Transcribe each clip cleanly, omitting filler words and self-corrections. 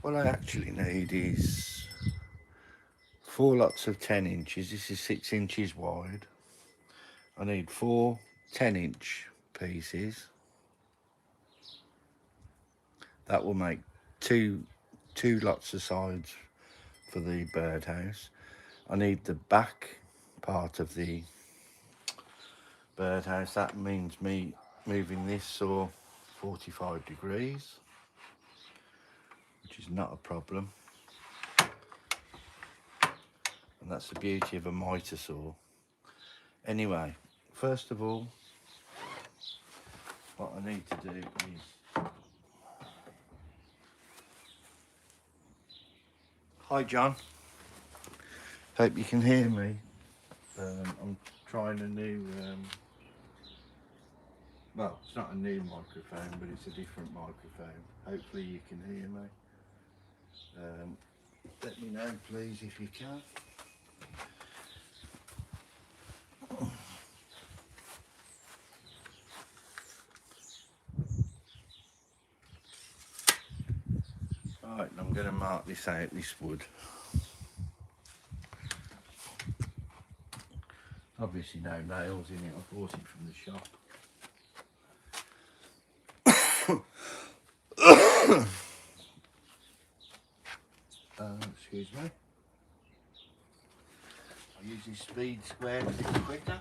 What I actually need is 4 lots of 10 inches. This is 6 inches wide. I need 4 10-inch pieces. That will make two lots of sides for the birdhouse. I need the back part of the birdhouse. That means me moving this saw 45 degrees, which is not a problem. And that's the beauty of a mitre saw. Anyway, first of all, what I need to do is... Hi John, hope you can hear me. I'm trying a new, well, it's not a new microphone, but it's a different microphone. Hopefully you can hear me. Let me know please if you can. Right, I'm going to mark this out, this wood. Obviously no nails in it, I bought it from the shop. Excuse me. I use this speed square because it's quicker.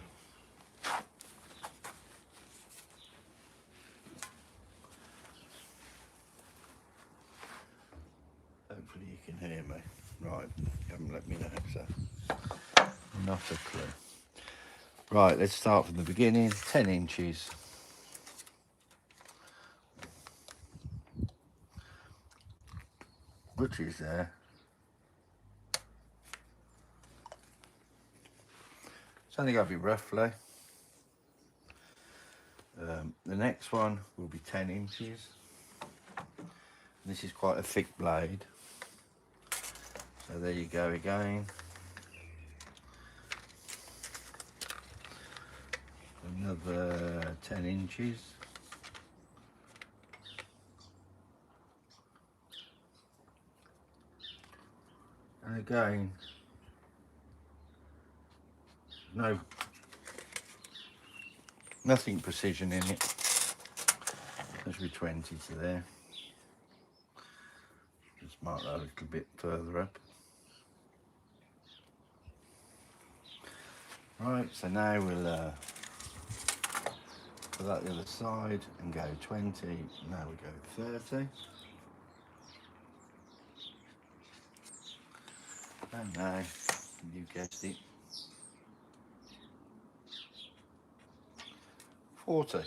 Hopefully you can hear me. Right, you haven't let me know, so not a clue. Right, let's start from the beginning. 10 inches. Which is there. It's only got to be roughly. The next one will be 10 inches. This is quite a thick blade. So there you go again. Another 10 inches. And again, nothing precision in it. There's be 20 to there. Just mark that a little bit further up. Right, so now we'll put that the other side and go 20. Now we go 30. And now, you guessed it, 40.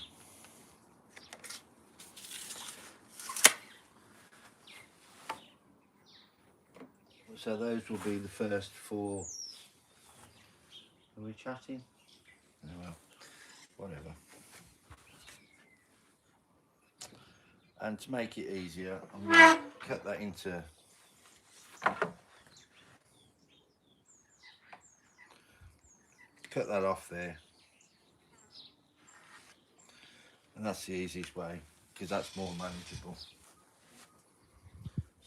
So those will be the first 4. Are we chatting? Oh, well, whatever. And to make it easier, I'm going to cut that into cut that off there. And that's the easiest way, because that's more manageable.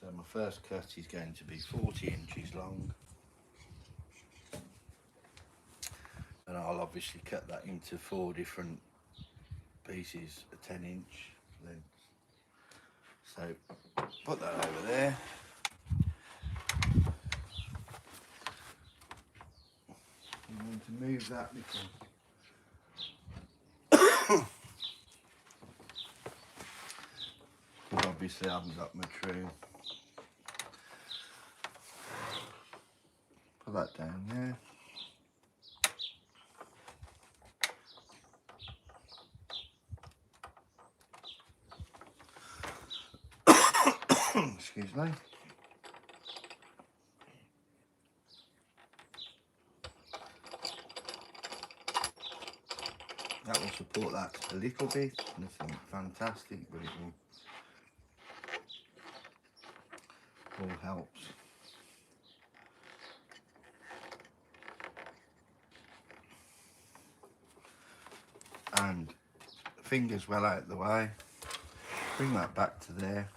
So my first cut is going to be 40 inches long. And I'll obviously cut that into 4 different pieces, a 10-inch length. So put that over there. I'm going to move that because obviously I haven't got my true. Put that down there. Excuse me. That will support that a little bit, nothing fantastic, but it will all helps. And fingers well out of the way, bring that back to there,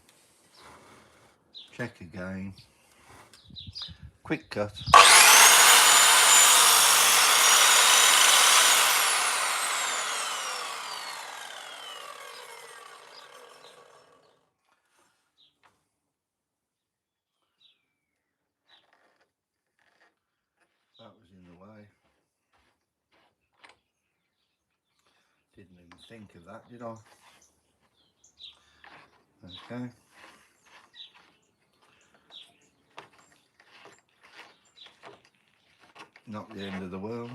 check again, quick cut. That was in the way. Didn't even think of that, did I? Okay. Not the end of the world.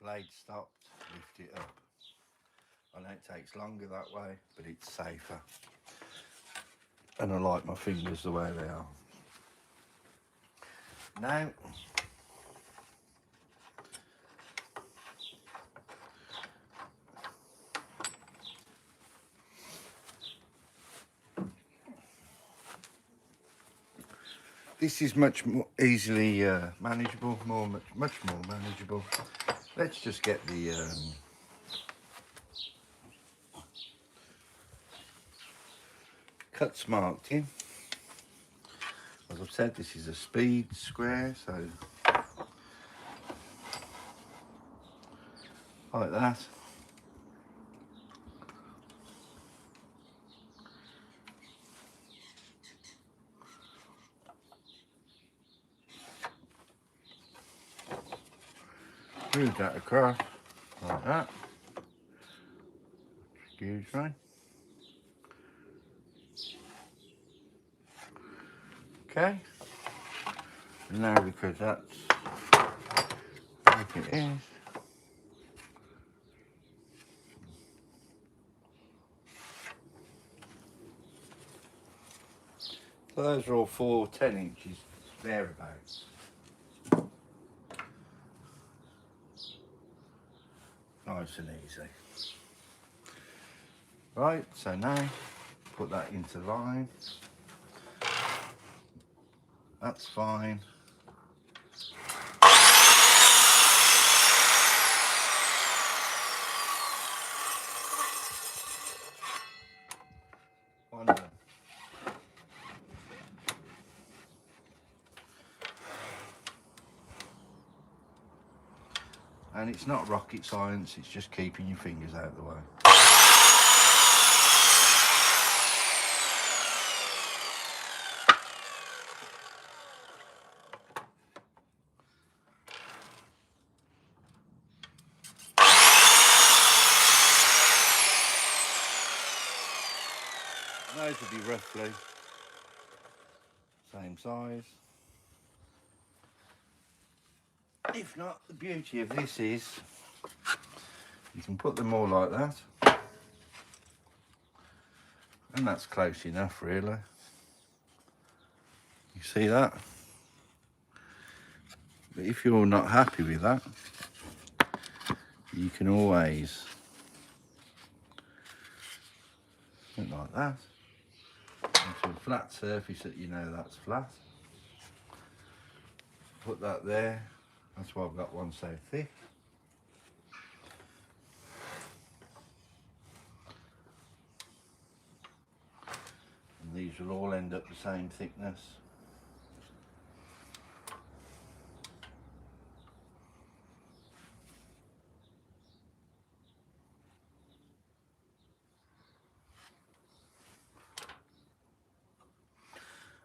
Blade stopped, lift it up. I know it takes longer that way, but it's safer. And I like my fingers the way they are. Now, this is much more easily manageable, much more manageable. Let's just get the cuts marked in. As I've said, this is a speed square, so like that. Move that across like that. Excuse me. Okay. And now because that's like it is. So those are all 4 10-inches thereabouts. Nice and easy. Right, so now put that into line. That's fine. One of them. And it's not rocket science, it's just keeping your fingers out of the way. Those will be roughly same size. If not, the beauty of this is you can put them all like that, and that's close enough really. You see that? But if you're not happy with that, you can always put it like that onto a flat surface that you know that's flat. Put that there. That's why I've got one so thick. And these will all end up the same thickness.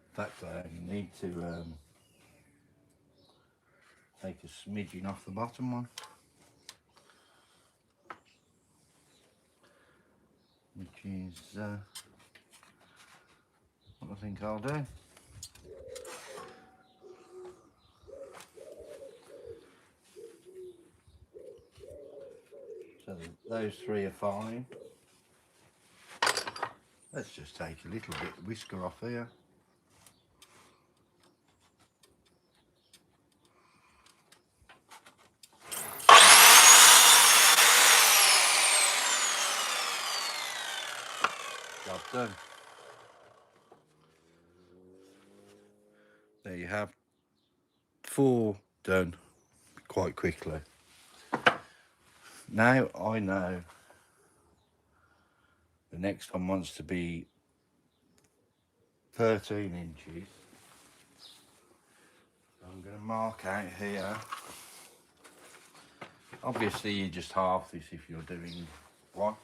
In fact, I only need to take a smidgen off the bottom one, which is what I think I'll do. So those 3 are fine. Let's just take a little bit of whisker off here. Job done. There you have 4 done quite quickly. Now I know the next one wants to be 13 inches. I'm going to mark out here. Obviously you just half this if you're doing one.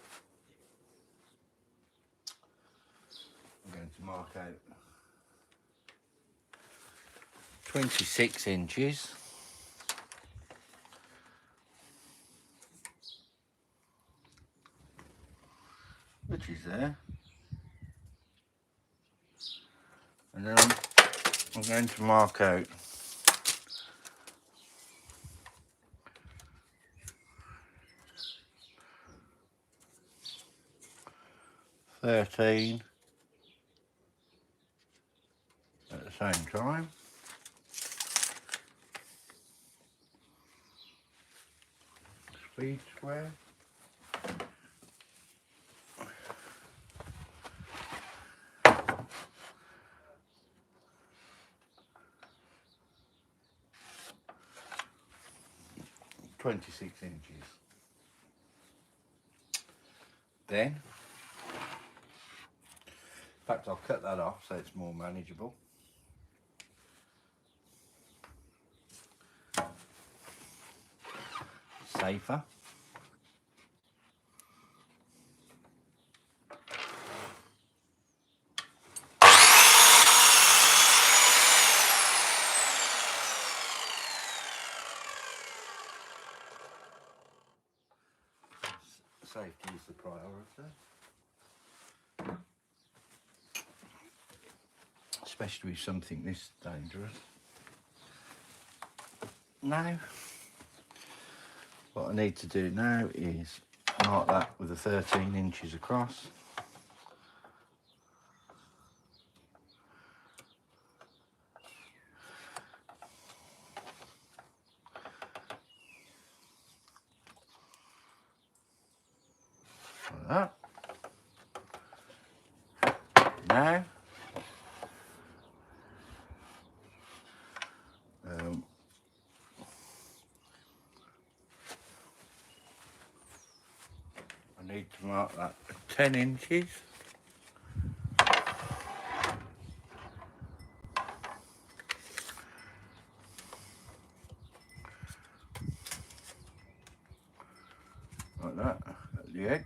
I'm going to mark out 26 inches. Which is there. And then I'm going to mark out 13 at the same time. Speed square. .26 inches. Then, in fact, I'll cut that off so it's more manageable. Safer. Safety is the priority. Especially with something this dangerous. Now, what I need to do now is mark that with the 13 inches across. Like that. Now, I need to mark that at 10 inches. Like that, at the edge.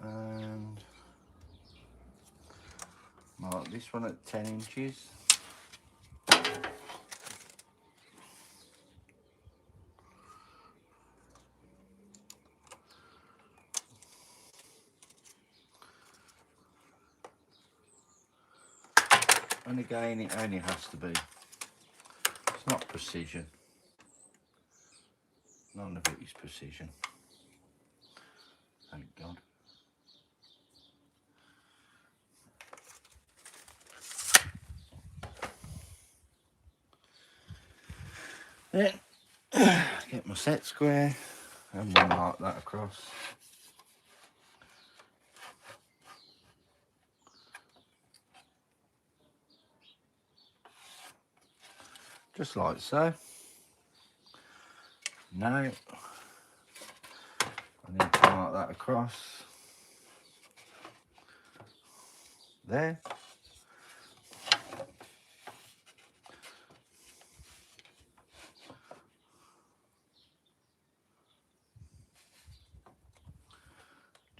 And mark this one at 10 inches. And again, it only has to be. It's not precision. None of it is precision. Thank God. Then get my set square and we'll mark that across. Just like so. Now I need to mark that across there.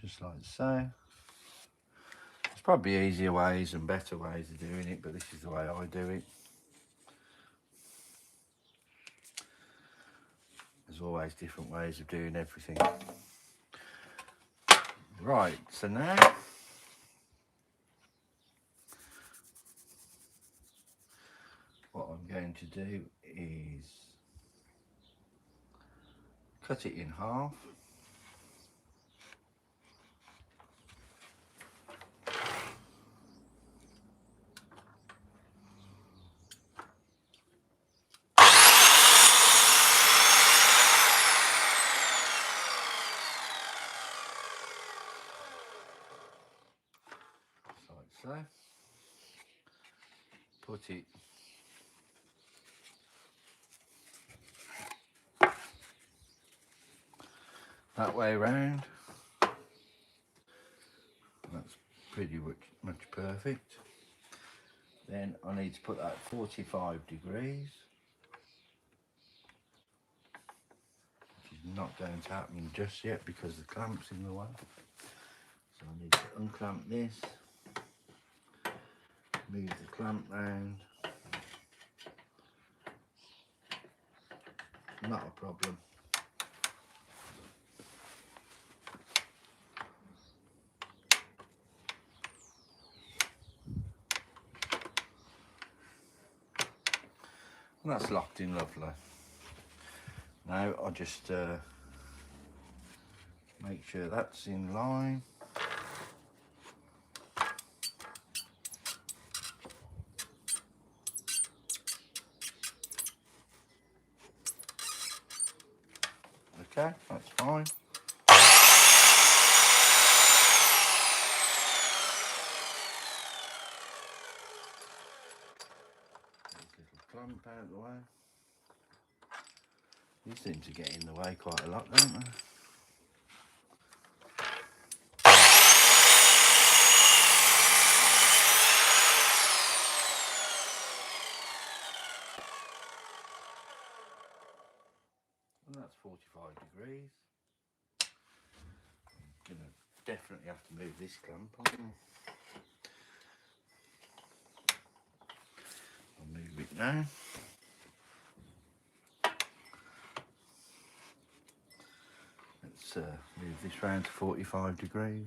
Just like so. There's probably easier ways and better ways of doing it, but this is the way I do it. There's always different ways of doing everything. Right, so now what I'm going to do is cut it in half. So put it that way around. That's pretty much perfect. Then I need to put that 45 degrees, which is not going to happen just yet because the clamp's in the way. So I need to unclamp this, move the clamp round. Not a problem. And that's locked in lovely. Now I'll just make sure that's in line. Okay, that's fine. This little clamp out of the way. These seem to get in the way quite a lot, don't they? And that's 45 degrees. I'm gonna definitely have to move this clamp on. I'll move it now. Let's move this round to 45 degrees.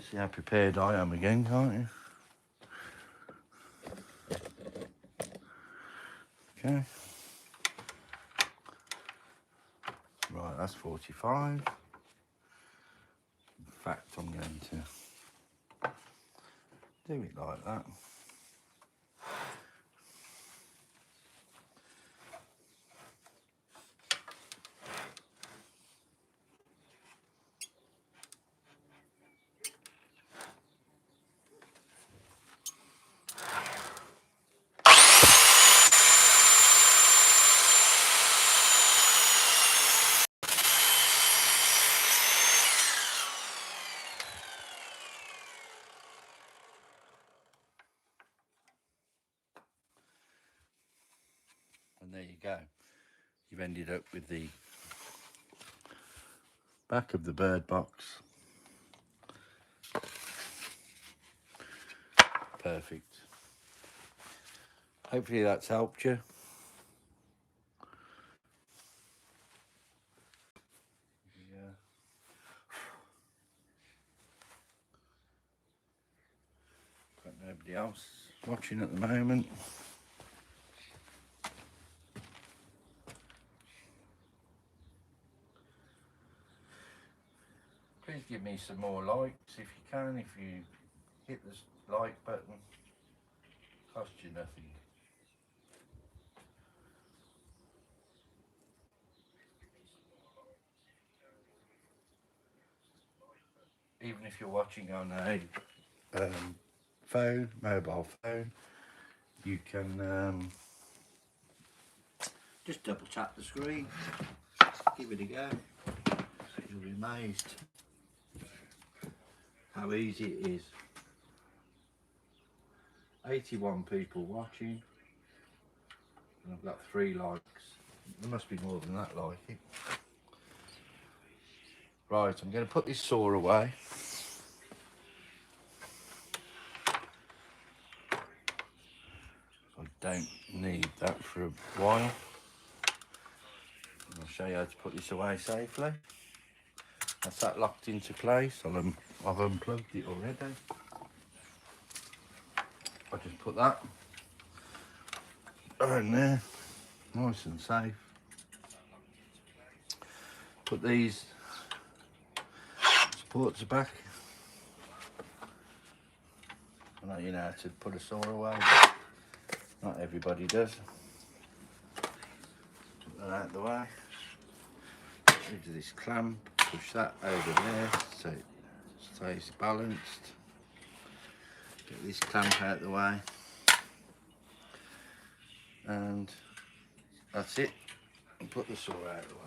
See how prepared I am again, can't you? Okay. Right, that's 45. In fact, I'm going to do it like that. And there you go. You've ended up with the back of the bird box. Perfect. Hopefully that's helped you. Yeah. Got nobody else watching at the moment. Please give me some more likes if you can. If you hit the like button, costs you nothing. Even if you're watching on a mobile phone, you can just double tap the screen, give it a go. You'll be amazed how easy it is. 81 people watching, and I've got 3 likes. There must be more than that like it. Right, I'm going to put this saw away. I don't need that for a while. I'll show you how to put this away safely. That's that locked into place. I've unplugged it already. I just put that in there, nice and safe. Put these supports back. I know you know how to put a saw away. Not everybody does. Put that out of the way. Into this clamp, push that over there so it stays balanced. Get this clamp out of the way. And that's it. And put the saw out of the way.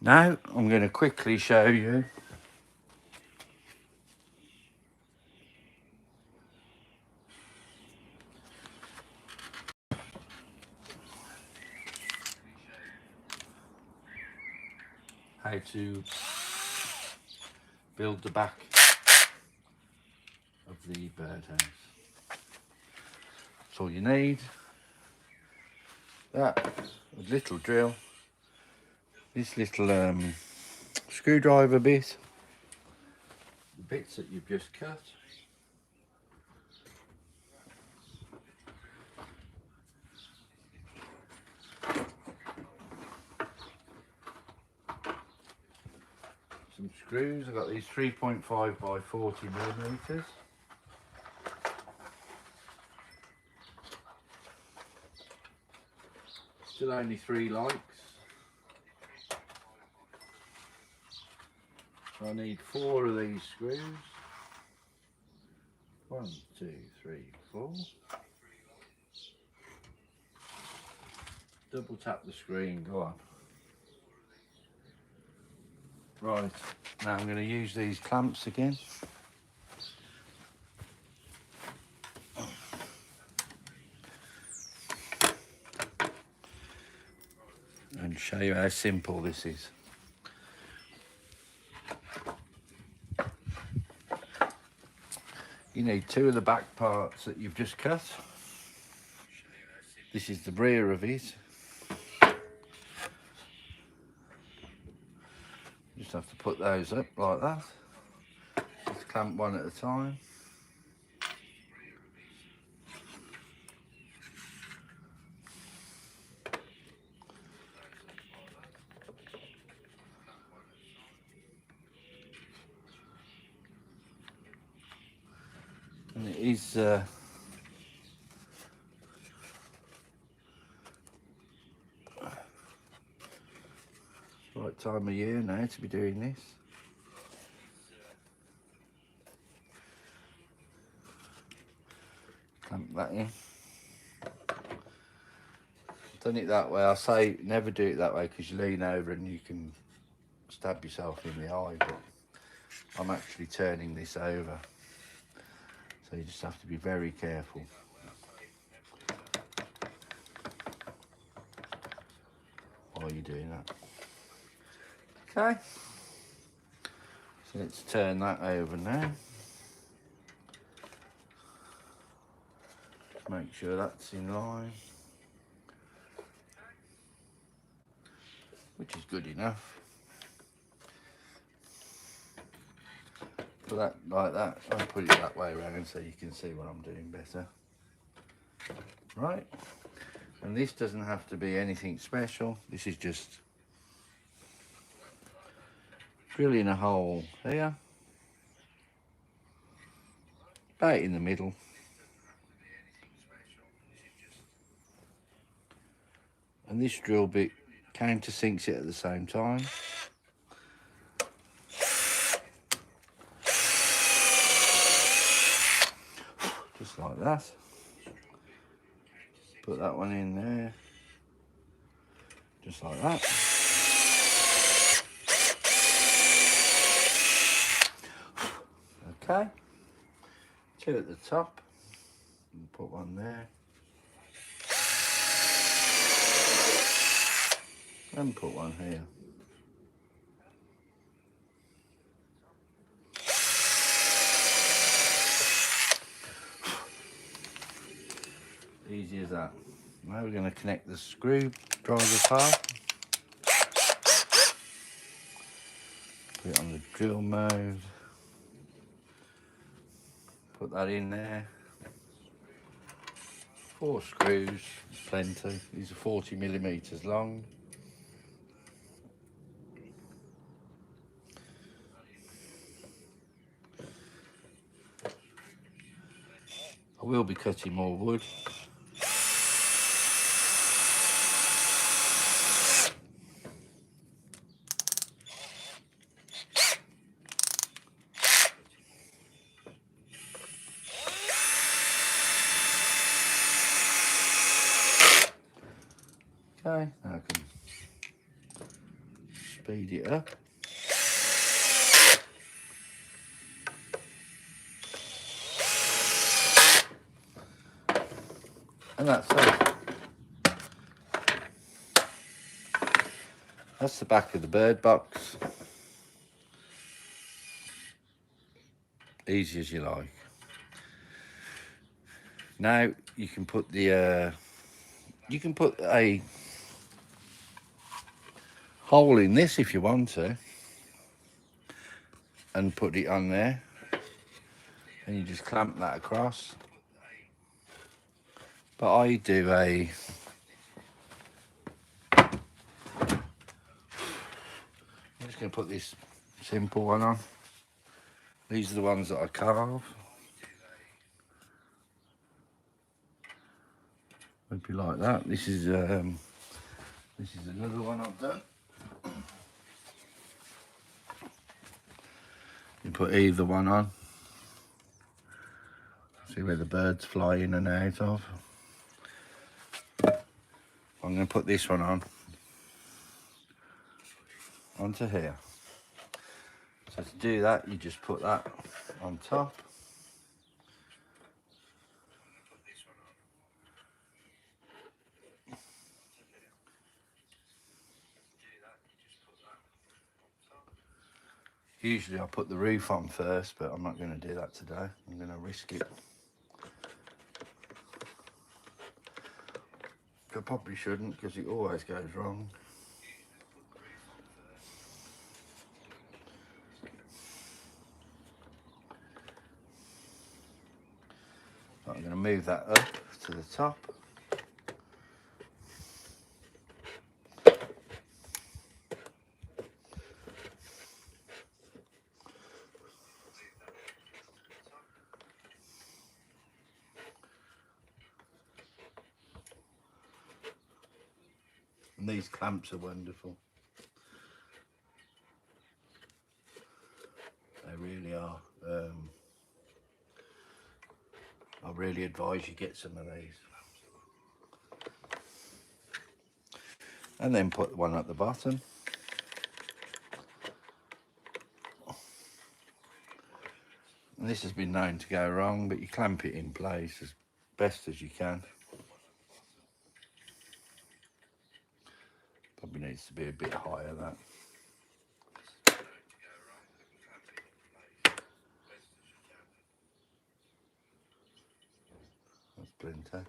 Now I'm going to quickly show you how to build the back of the birdhouse. That's all you need. That little drill, this little screwdriver bit, the bits that you've just cut, some screws. I've got these 3.5 by 40 millimeters. Still only 3 likes. So I need 4 of these screws. 1, 2, 3, 4. Double tap the screen, go on. Right, now I'm going to use these clamps again. And show you how simple this is. You need 2 of the back parts that you've just cut. This is the rear of it. Just have to put those up like that. Just clamp one at a time. And it is right time of year now to be doing this. Clamp that in. I've done it that way. I say never do it that way because you lean over and you can stab yourself in the eye, but I'm actually turning this over. So you just have to be very careful. While you're doing that. Okay. So let's turn that over now. Make sure that's in line. Which is good enough. Put that like that. I'll put it that way around so you can see what I'm doing better. Right. And this doesn't have to be anything special. This is just drilling a hole here, about in the middle. And this drill bit countersinks it at the same time. Just like that. Put that one in there. Just like that. Okay. 2 at the top. And put one there. And put one here. Easy as that. Now we're going to connect the screwdriver part. Put it on the drill mode. Put that in there. 4 screws, plenty. These are 40mm long. I will be cutting more wood. Okay, now I can speed it up. And that's it. That's the back of the bird box. Easy as you like. Now you can put the you can put a hole in this if you want to, and put it on there, and you just clamp that across. But I do a I'm just going to put this simple one on. These are the ones that I carve. Would be like that. This is another one I've done. You put either one on. See where the birds fly in and out of. I'm going to put this one on onto here. So to do that, you just put that on top. Usually I put the roof on first, but I'm not going to do that today. I'm going to risk it. I probably shouldn't, because it always goes wrong. But I'm going to move that up to the top. And these clamps are wonderful. They really are. I really advise you get some of these. And then put one at the bottom. And this has been known to go wrong, but you clamp it in place as best as you can. Probably needs to be a bit higher, that. That's plenty.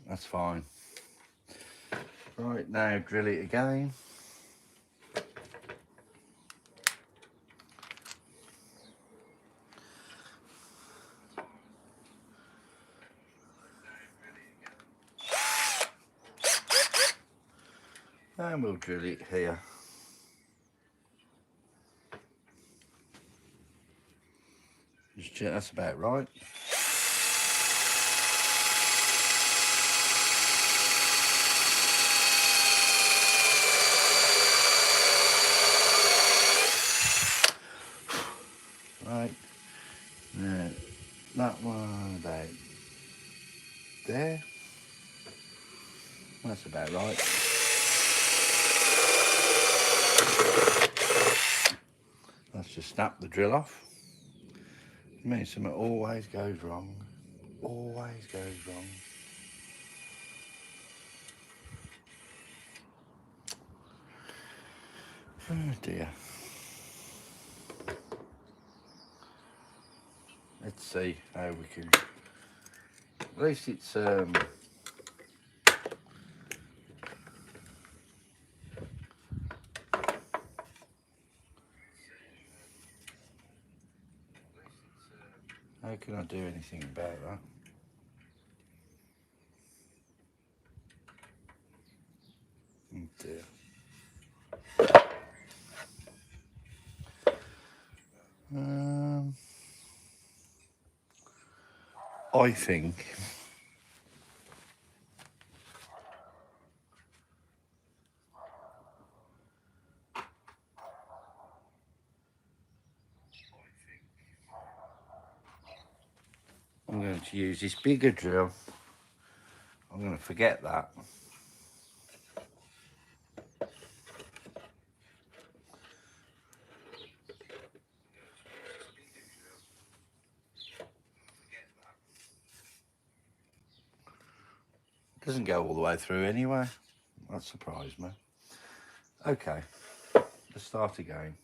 That's fine. Right, now drill it again. And we'll drill it here. That's about right. Right, now that one about there. That's about right. Let's just snap the drill off. It means something always goes wrong. Always goes wrong. Oh dear. Let's see how we can. At least it's How can I do anything about that? Oh dear. I think I'm going to use this bigger drill. I'm going to forget that. Doesn't go all the way through anyway. That surprised me. Okay, let's start again.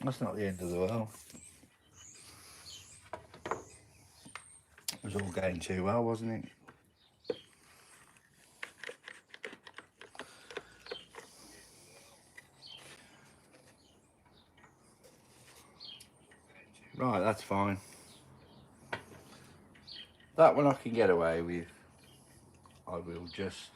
That's not the end of the world. It was all going too well, wasn't it? Right, that's fine. That one I can get away with. I will just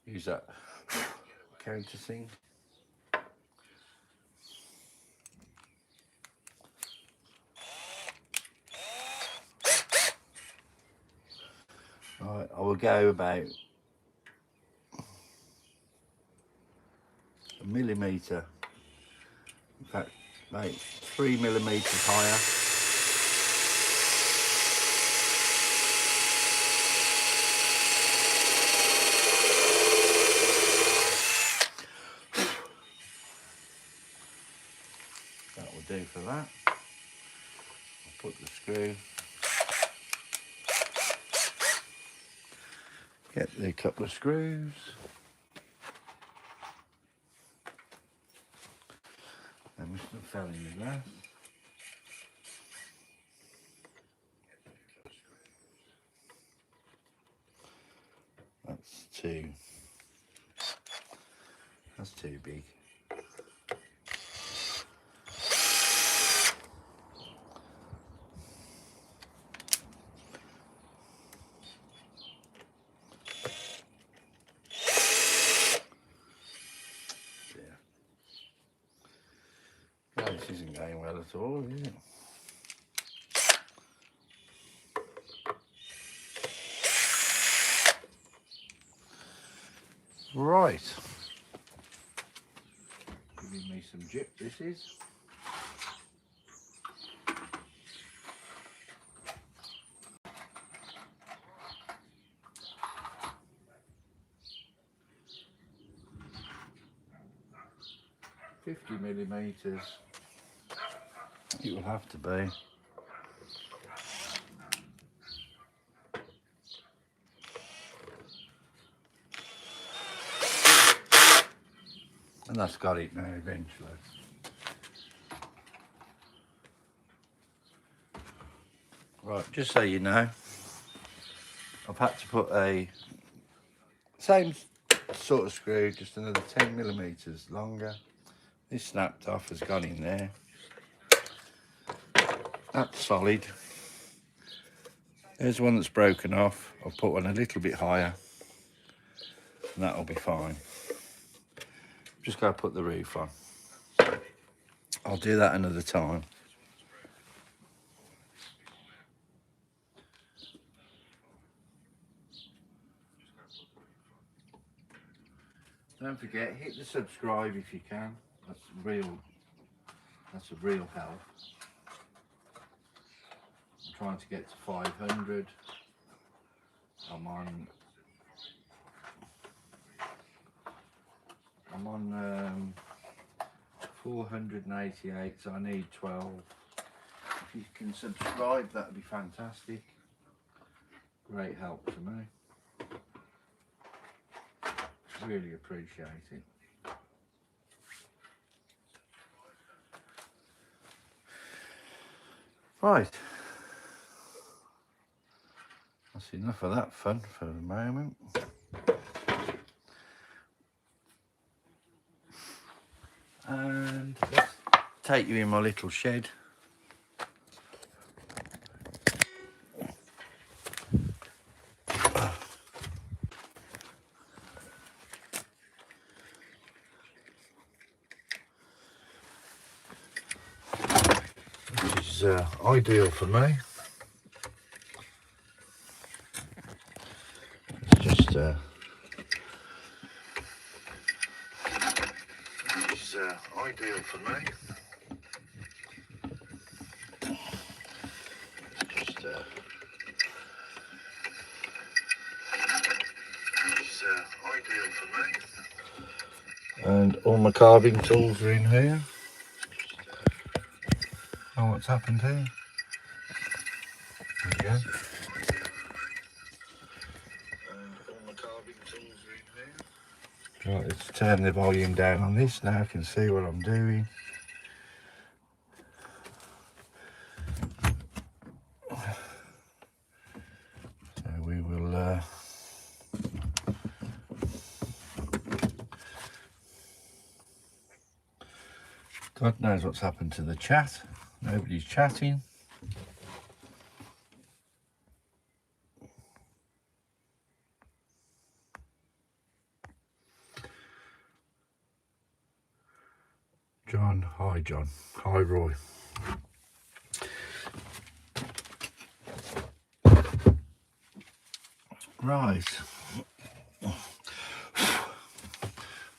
use that counter thing. Right, I will go about a millimetre, in fact, about 3 millimetres higher. That will do for that. I'll put the screw. Get the couple of screws. And we still fell in the glass. That's two. That's too big. No, this isn't going well at all, is it? Right. Giving me some jip, this is. $50mm. It will have to be. And that's got it now eventually. Right, just so you know, I've had to put a same sort of screw, just another 10mm longer. This snapped off, has gone in there. That's solid. There's one that's broken off. I'll put one a little bit higher and that'll be fine. Just got to put the roof on. I'll do that another time. Don't forget, hit the subscribe if you can. That's a real help. I'm trying to get to 500. I'm on 488, so I need 12. If you can subscribe, that'd be fantastic. Great help to me. Really appreciate it. Right. That's enough of that fun for the moment. And let's take you in my little shed. Which is ideal for me. It's just ideal for me. It's ideal for me. And all my carving tools are in here. Oh, what's happened here? There we go. All my carving tools are in here. Right, let's turn the volume down on this now. I can see what I'm doing. So we will God knows what's happened to the chat. Nobody's chatting. John, hi John. Hi Roy. Right.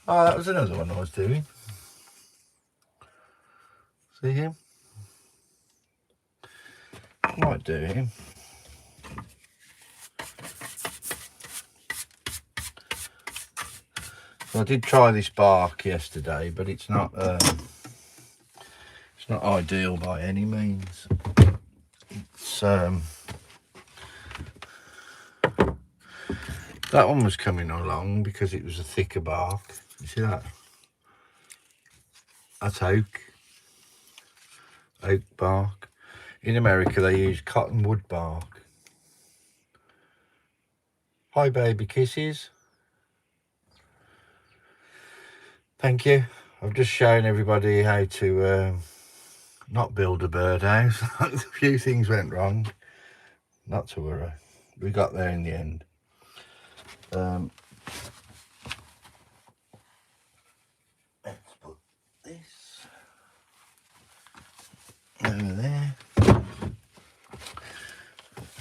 Oh, that was another one I was doing. See him? Might do him. So I did try this bark yesterday, but it's not ideal by any means. It's that one was coming along because it was a thicker bark. You see that? That's oak bark. In America they use cottonwood bark. Hi baby kisses. Thank you. I've just shown everybody how to not build a birdhouse. A few things went wrong. Not to worry. We got there in the end. Let's put this over there.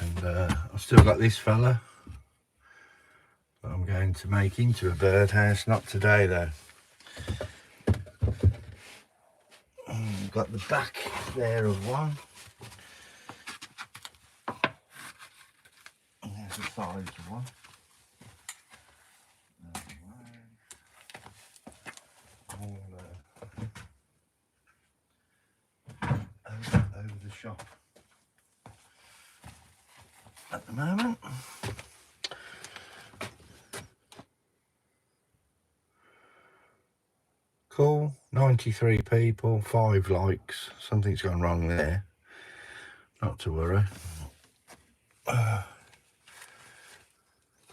And I've still got this fella that I'm going to make into a birdhouse. Not today though. We've got the back there of one. And there's the sides of one. All over the shop at the moment. Cool. 93 people, 5 likes. Something's gone wrong there. Not to worry. Come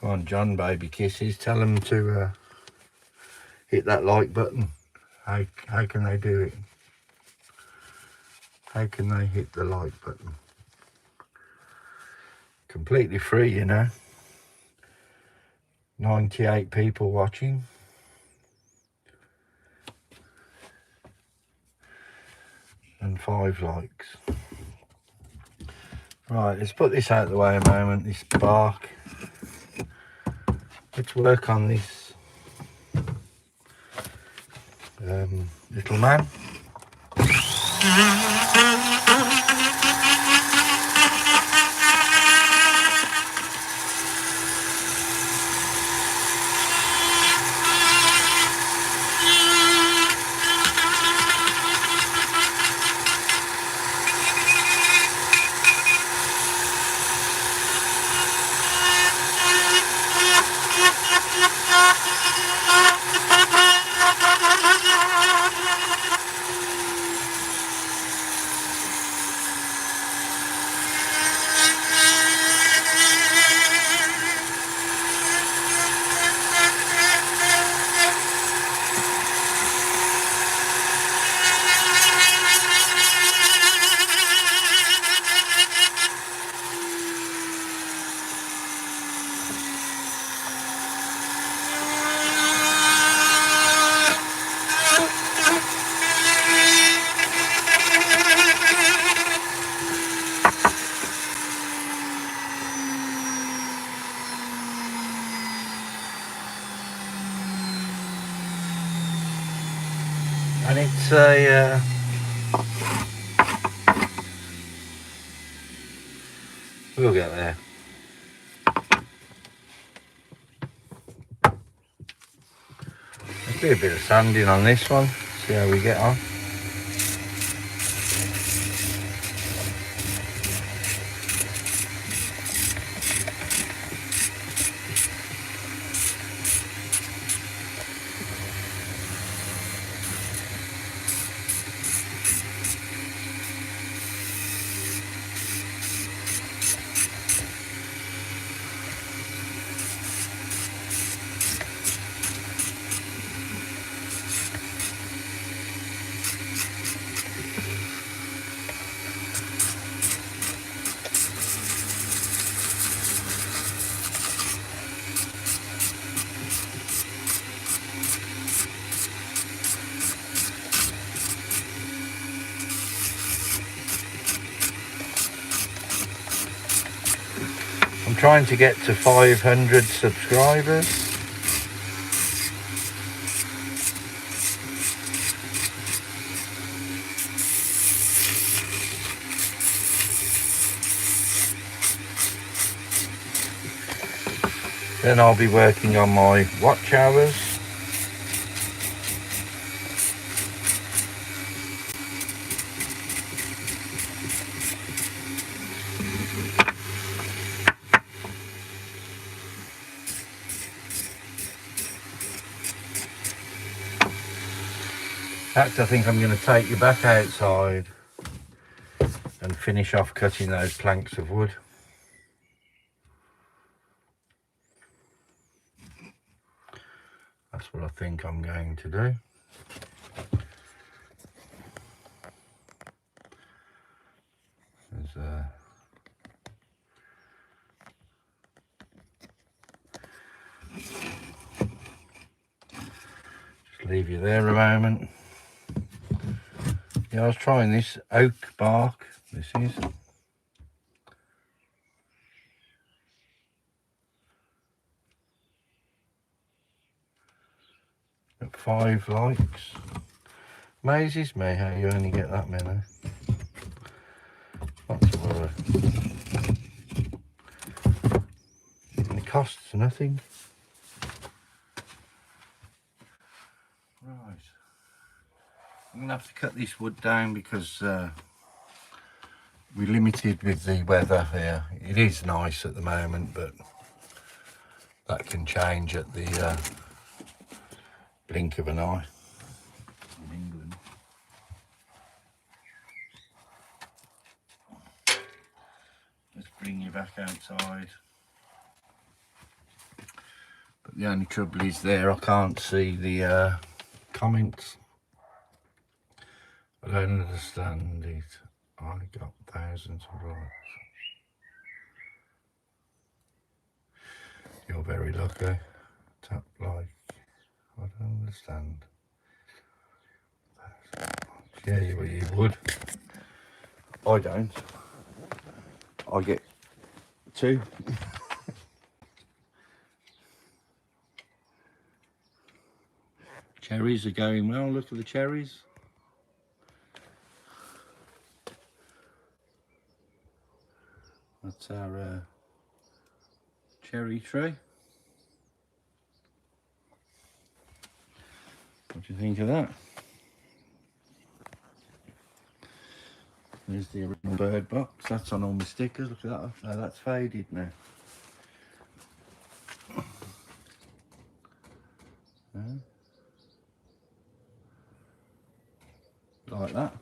on, John, baby kisses. Tell them to hit that like button. How can they do it? How can they hit the like button? Completely free, you know. 98 people watching. And 5 likes. Right, let's put this out of the way a moment, this bark. Let's work on this little man. And it's a we'll get there. Let's do a bit of sanding on this one, see how we get on. I'm trying to get to 500 subscribers. Then I'll be working on my watch hours. In fact, I think I'm going to take you back outside and finish off cutting those planks of wood. That's what I think I'm going to do. Just leave you there a moment. Yeah, I was trying this oak bark. This is. At 5 likes. Amazes me how you only get that many. Not to worry. And it costs nothing. Right. I'm going to have to cut this wood down because we're limited with the weather here. It is nice at the moment, but that can change at the blink of an eye in England. Let's bring you back outside. But the only trouble is there, I can't see the comments. I don't understand it. I got thousands of likes. You're very lucky. Tap like. I don't understand. Yeah, you would. I don't. I get 2. Cherries are going well. Look at the cherries. That's our cherry tree. What do you think of that? There's the original bird box. That's on all my stickers. Look at that. Oh, that's faded now. Like that.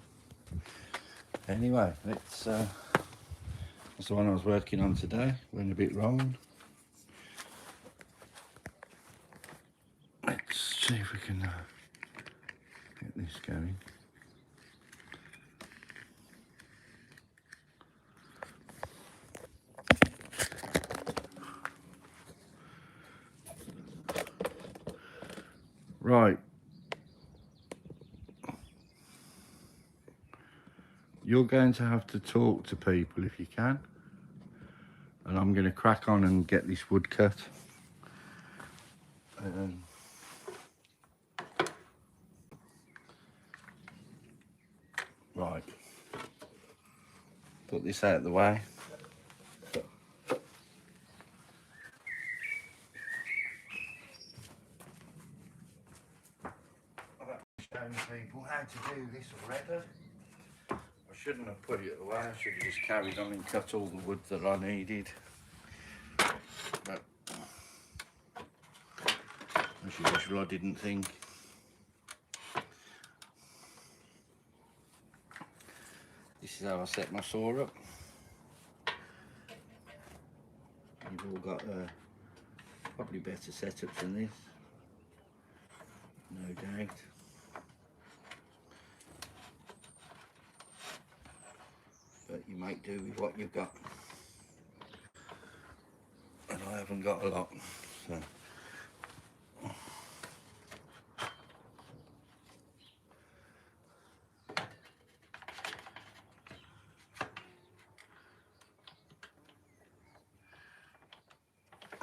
Anyway, that's the one I was working on today. Went a bit wrong. Let's see if we can get this going. Right. You're going to have to talk to people if you can. And I'm going to crack on and get this wood cut. Right. Put this out of the way. I've shown people how to do this already. I shouldn't have put it away. I should have just carried on and cut all the wood that I needed. But as usual, I didn't think. This is how I set my saw up. You've all got probably better setups than this, no doubt. But you make do with what you've got. And I haven't got a lot, so.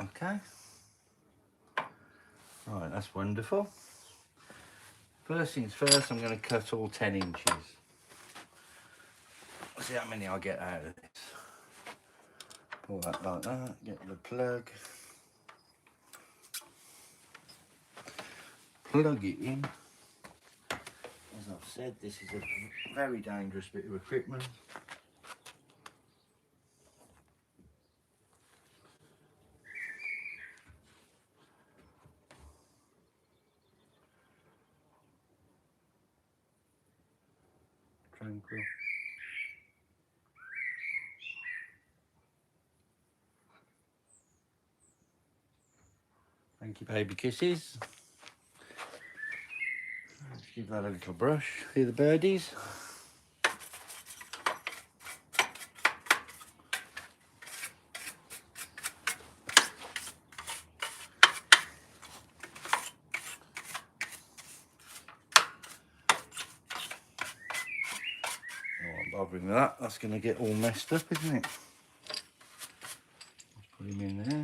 Okay. Right, that's wonderful. First things first, I'm going to cut all 10 inches. See how many I get out of this. Pull that like that, get the plug. Plug it in. As I've said, this is a very dangerous bit of equipment. Tranquil. Thank you, baby kisses. Let's give that a little brush. See the birdies? Bothering with that, that's going to get all messed up, isn't it? Let's put him in there.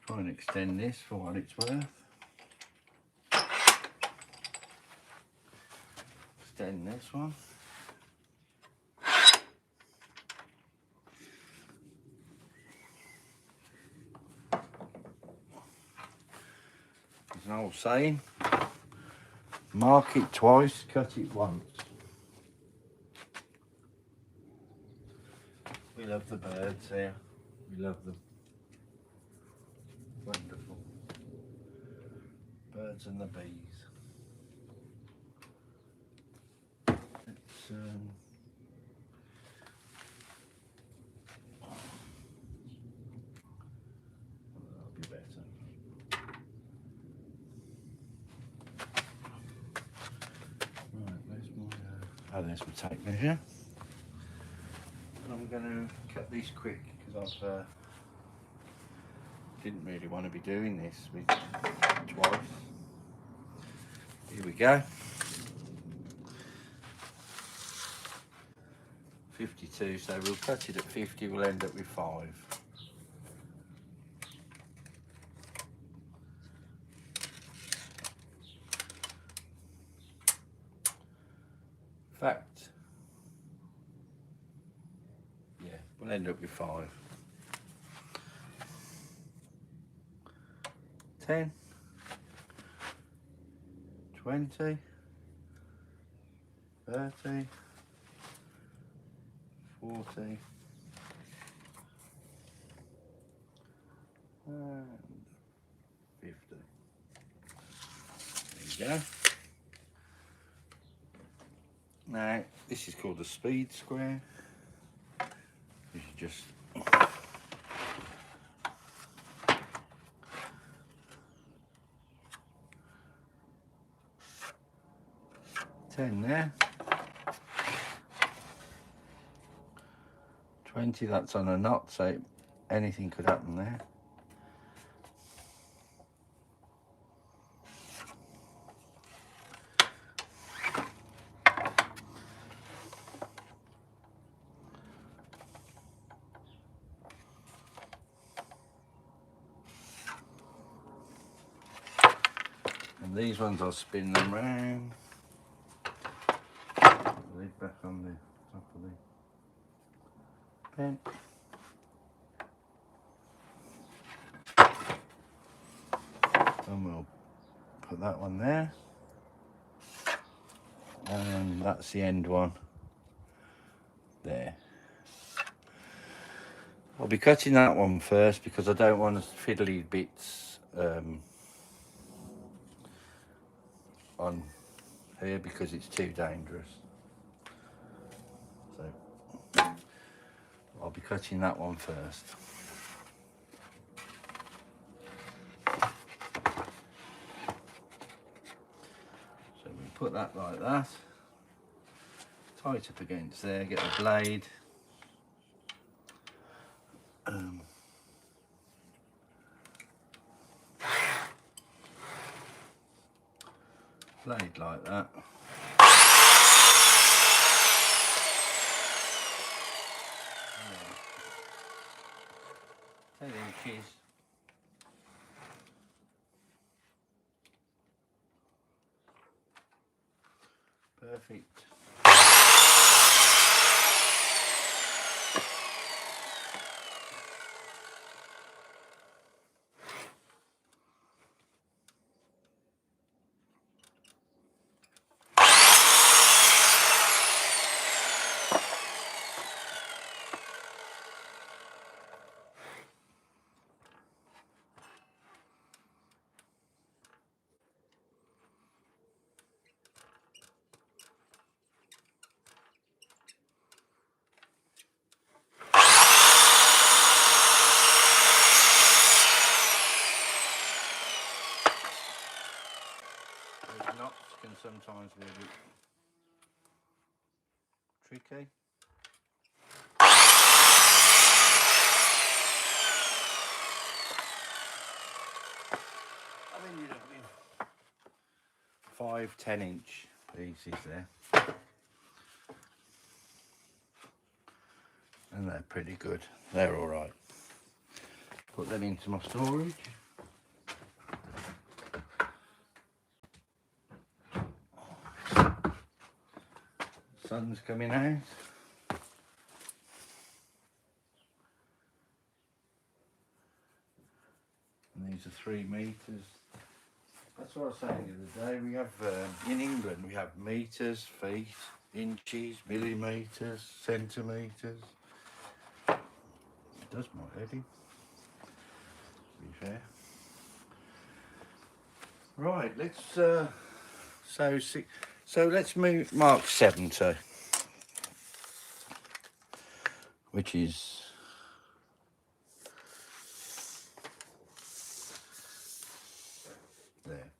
Try and extend this for what it's worth. Extend this one. There's an old saying, mark it twice, cut it once. We love the birds here, we love them. Wonderful. Birds and the bees. Let's, that'll be better. Right, where's my, there's my tape measure. And I'm going to cut these quick because I've didn't really want to be doing this with twice. Here we go. 52, so we'll cut it at 50, we'll end up with 5. In fact, yeah, we'll end up with 5. 10, 20, 30, 40, and 50. There you go. Now, this is called a speed square. You just ten there. 20, that's on a knot, so anything could happen there. These ones I'll spin them round. Lid back on the top of the pen. And we'll put that one there. And that's the end one there. I'll be cutting that one first because I don't want fiddly bits on here because it's too dangerous. So I'll be cutting that one first. So we put that like that, tie it up against there, get the blade. Blade like that. 10 inches. Perfect. Those knots can sometimes be a bit tricky. I've ended up with 5 10-inch pieces there, and they're pretty good. They're all right. Put them into my storage. Sun's coming out. And these are 3 meters. That's what I was saying the other day. We have, in England, we have meters, feet, inches, millimeters, centimeters. It does my head in, to be fair. Right, let's, so let's mark 70, which is there.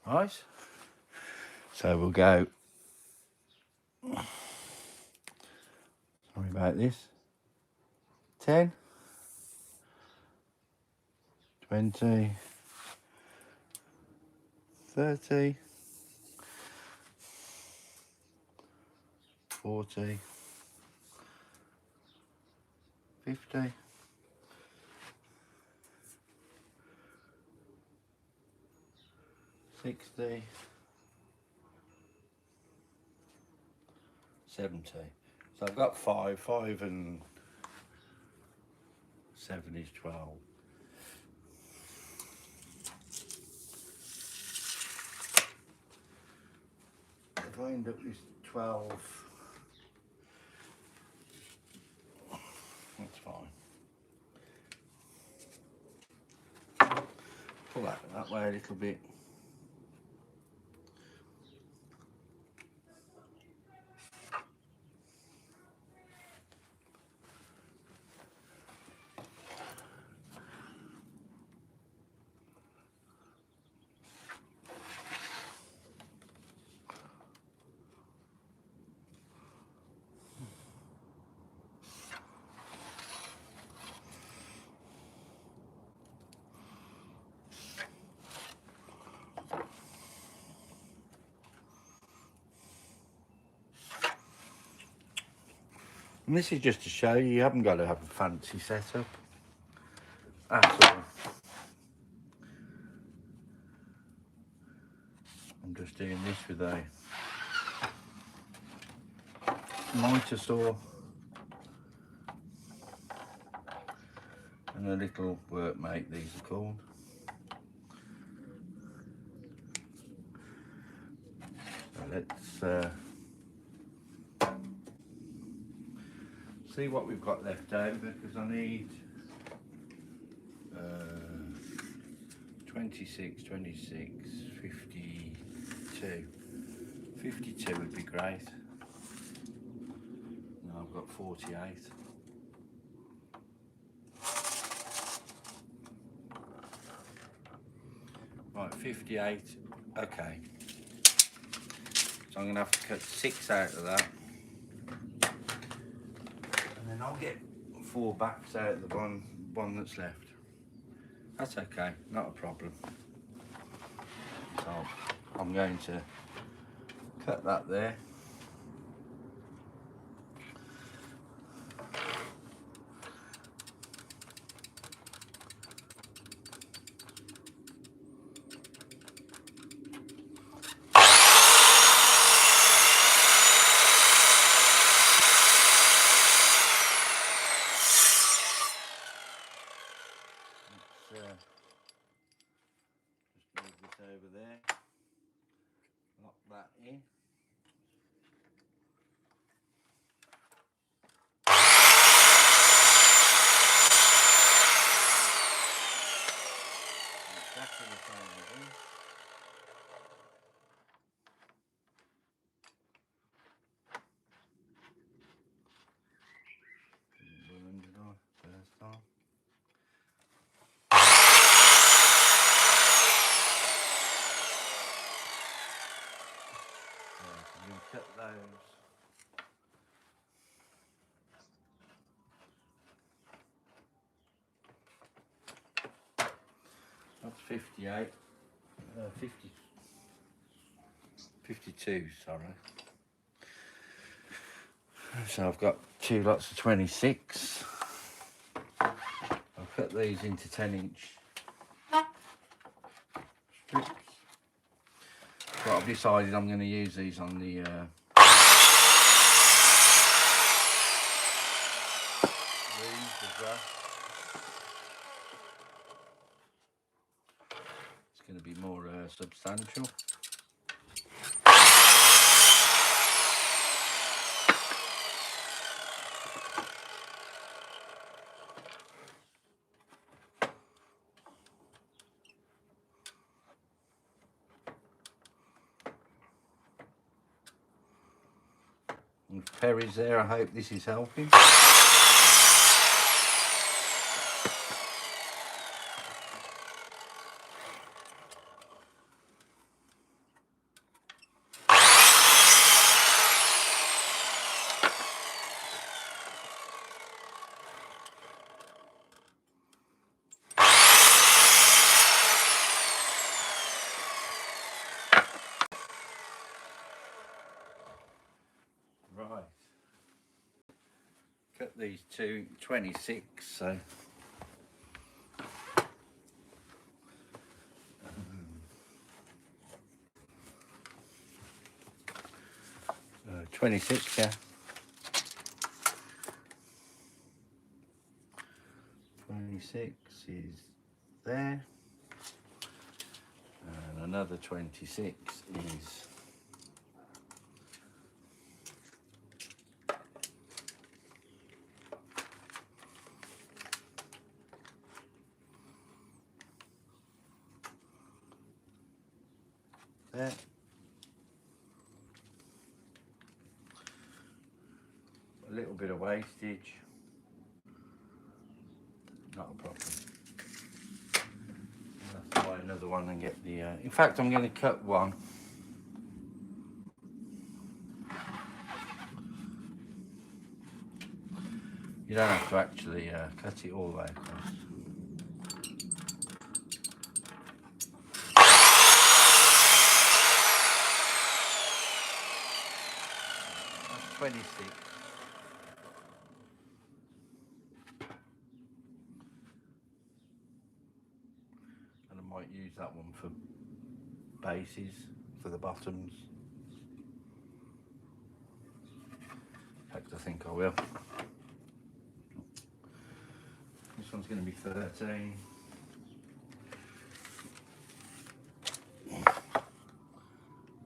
Right, so we'll go, sorry about this, 10, 20, 30, 40, 50, 60, 70. So I've got 5 and 7 is 12. If I end up with 12, that's fine. Pull that way a little bit. And this is just to show you haven't got to have a fancy setup at all. I'm just doing this with a mitre saw and a little workmate, these are called. So let's see what we've got left over, because I need 26, 52. 52 would be great. No, I've got 48. Right, 58. Okay. So I'm going to have to cut 6 out of that. And then I'll get 4 backs out of the one that's left. That's okay, not a problem. So I'm going to cut that there. Just move this over there, lock that in. Exactly the same again. Didn't burn, did I, first time? I'm going to cut those. That's 58, 52, sorry. So I've got 2 lots of 26. I'll cut these into 10-inch strips. But I've decided I'm going to use these on the roofs as well. It's going to be more substantial. And Perry's there, I hope this is helping. Right. Cut these 26, so 26, yeah. 26 is there. And another 26 is there. A little bit of wastage, not a problem. I'll have to buy another one and get the in fact I'm going to cut one. You don't have to actually cut it all the way across. That's 26. And I might use that one for bases, for the bottoms. In fact, I think I will. This one's going to be 13.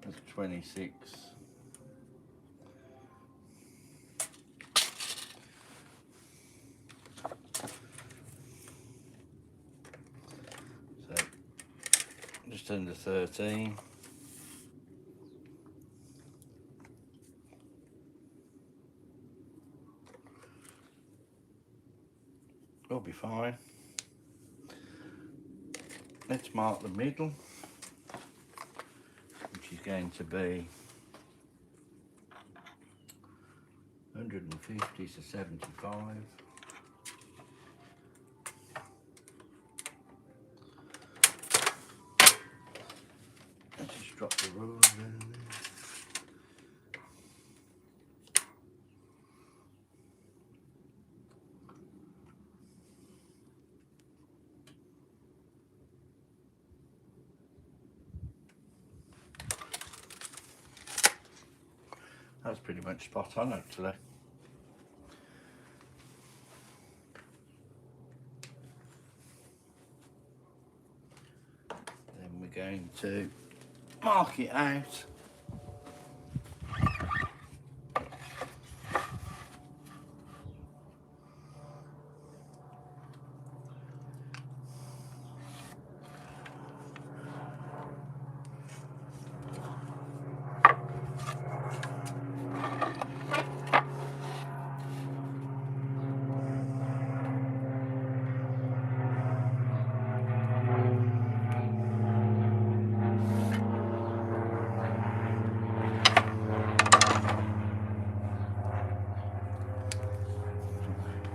That's 26. So just under 13. We'll be fine. Let's mark the middle, which is going to be 150 to 75. Let's just drop the ruler down there. That's pretty much spot on actually. Then we're going to mark it out.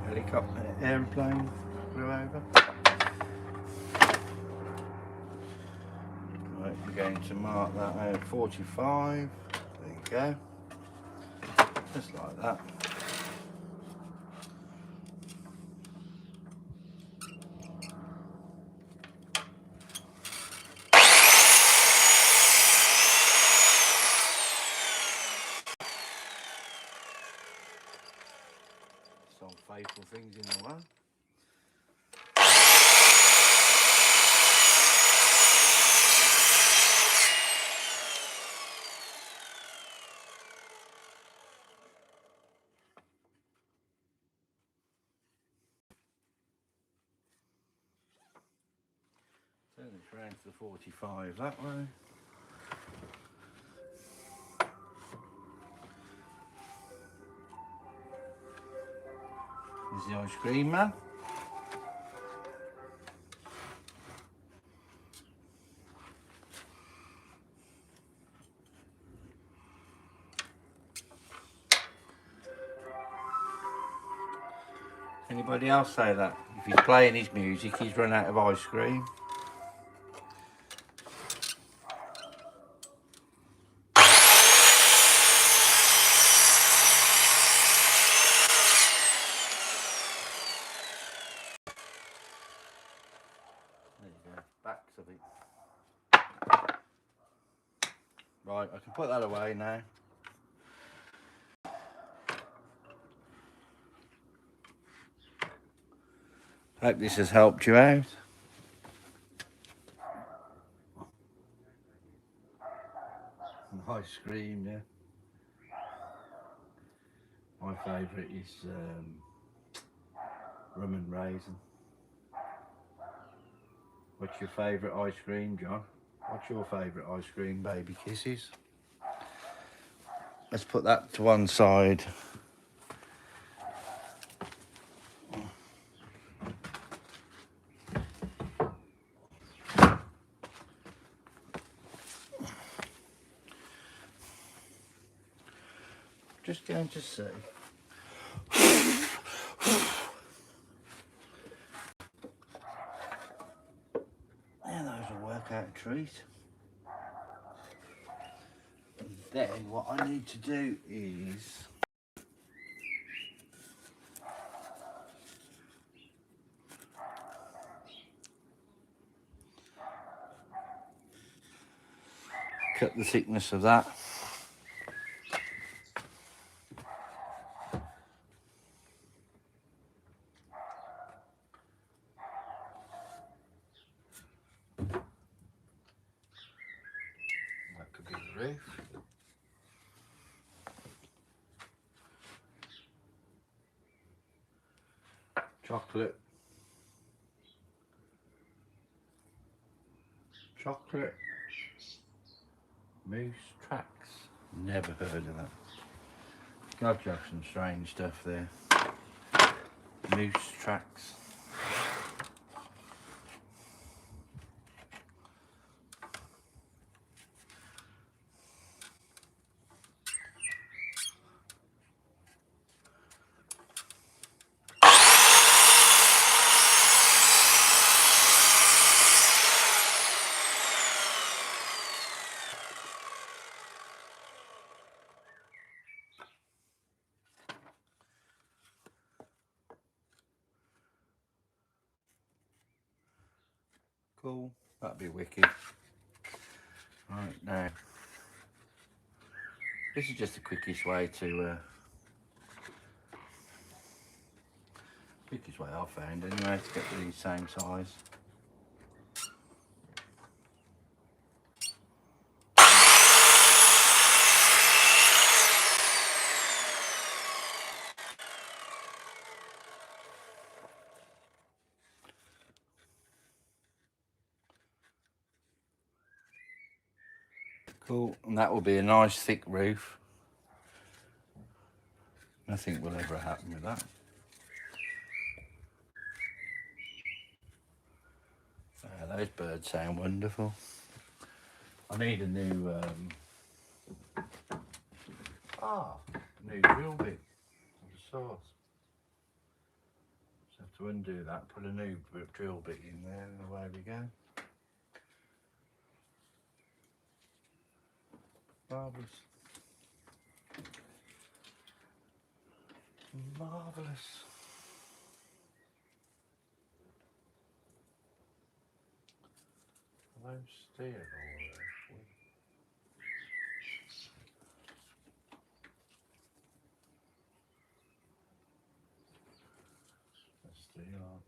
Helicopter, airplane, flew over. Right, we're going to mark that out 45. There you go. Just like that. Some fatal things in the way. Turn it around to the 45 that way. There's the ice cream man. Anybody else say that? If he's playing his music, he's run out of ice cream. There you go, backs of it. Right, I can put that away now. Hope this has helped you out. Ice cream, yeah. My favourite is rum and raisin. What's your favourite ice cream, John? What's your favourite ice cream, baby kisses? Let's put that to one side. Just going to see. Yeah, those will work out a treat. And then what I need to do is cut the thickness of that. That could be the roof. Chocolate. Chocolate. Moose tracks. Never heard of that. God, you have some strange stuff there. Moose tracks. Cool, that'd be wicked. Right, now, this is just the quickest way quickest way I've found anyway to get these same size. Cool, and that will be a nice thick roof. Nothing will ever happen with that. Those birds sound wonderful. I need a new new drill bit of the source. Just have to undo that, put a new drill bit in there, and away we go. Marvellous. Marvellous. I won't steer all this. Let's steer, aren't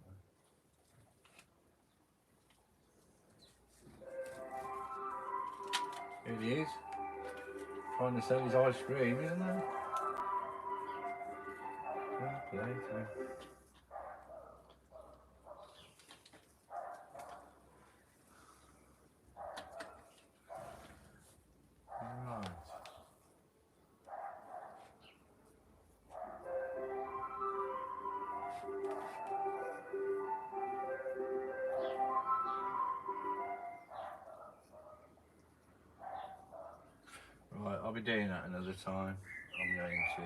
they? Here he is. Trying to sell his ice cream, isn't it? Well played, man. Right. Right, I'll be doing that another time. I'm going to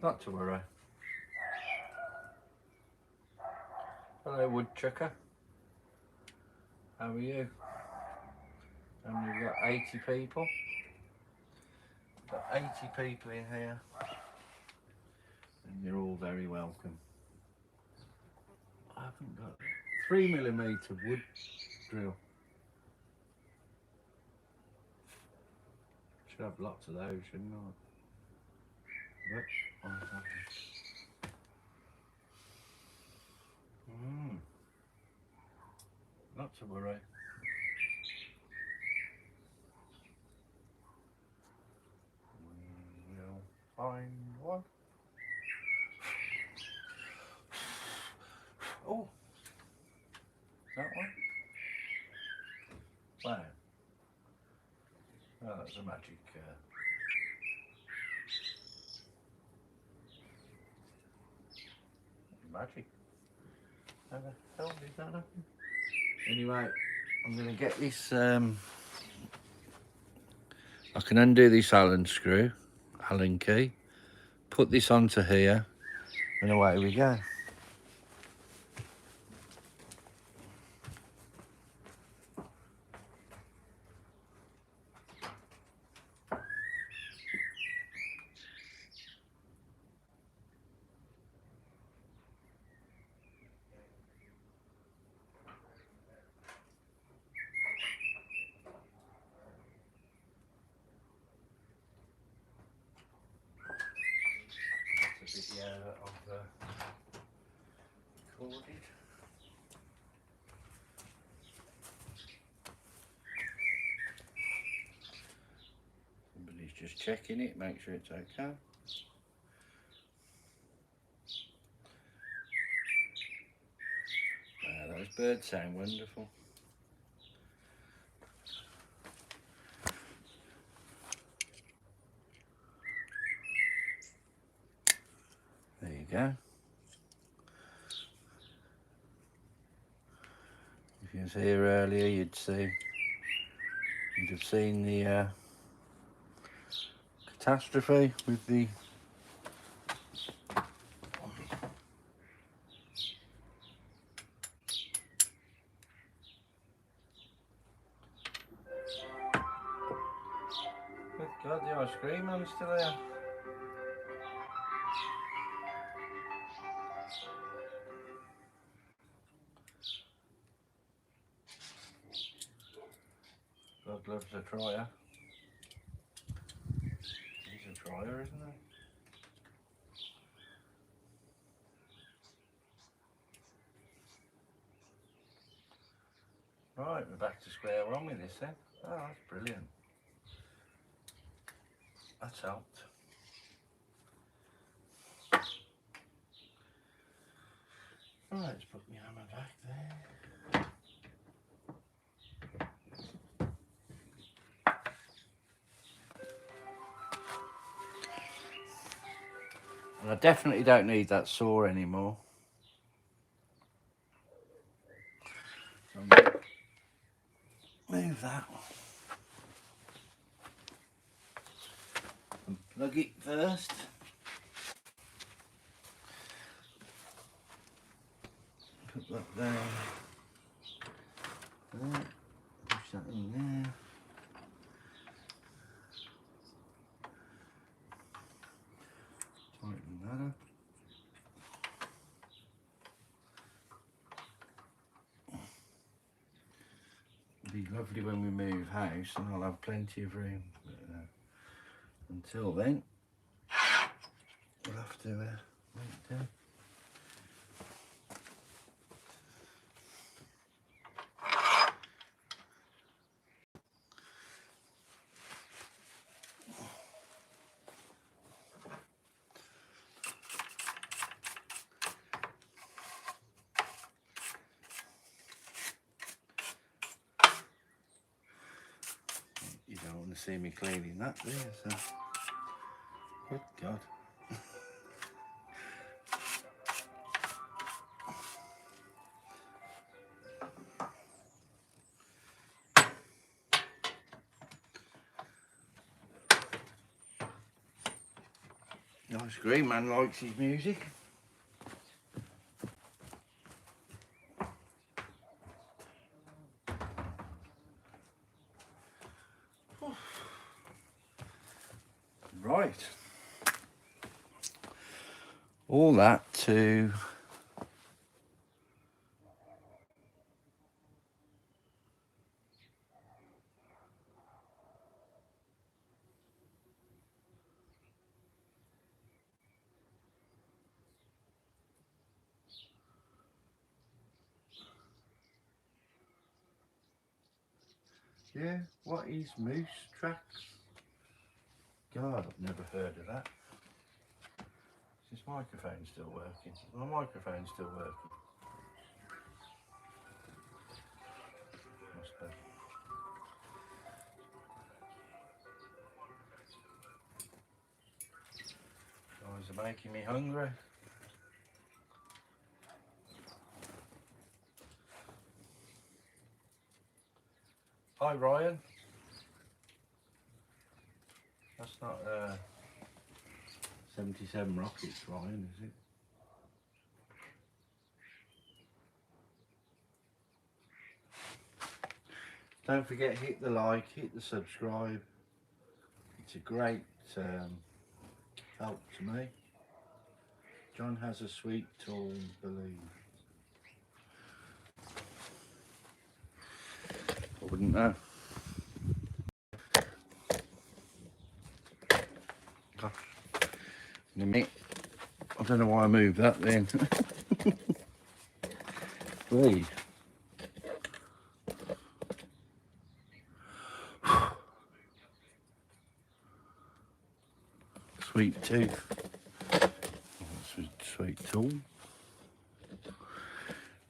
not to worry. Hello, woodchucker. How are you? And we've got 80 people. We've got 80 people in here. And you're all very welcome. I haven't got 3mm wood drill. Should have lots of those, shouldn't I? But I haven't. Not to worry. We'll find one. Oh, that one? Wow. Oh, that's a magic. Magic. How the hell did that happen? Anyway, I'm going to get this. I can undo this Allen screw, Allen key, put this onto here, and away we go. checking it, make sure it's okay. Those birds sound wonderful. There you go. If you was here earlier, you'd have seen the catastrophe with the Good God, the ice cream man's still there. God loves a tryer. He's a tryer, isn't he? Right, we're back to square one with this then. Oh, that's brilliant. That's helped. Right, let's put my hammer back there. And I definitely don't need that saw anymore. So I'm gonna move that. And plug it first. Put that there. There. Push that in there. Tighten that up. It'll be lovely when we move house and I'll have plenty of room. But, until then, we'll have to wait down. You don't want to see me cleaning that, do you? So, good God. Nice green man likes his music. Right. All that to yeah, what is moose tracks? God, I've never heard of that. Is this microphone still working? My microphone's still working. Must be. Guys are making me hungry. Hi Ryan. That's not 77 rockets, Ryan, is it? Don't forget, hit the like, hit the subscribe. It's a great help to me. John has a sweet tall believe. I wouldn't know. Gosh. In a minute. I don't know why I moved that then. Please. sweet tooth. Sweet tool.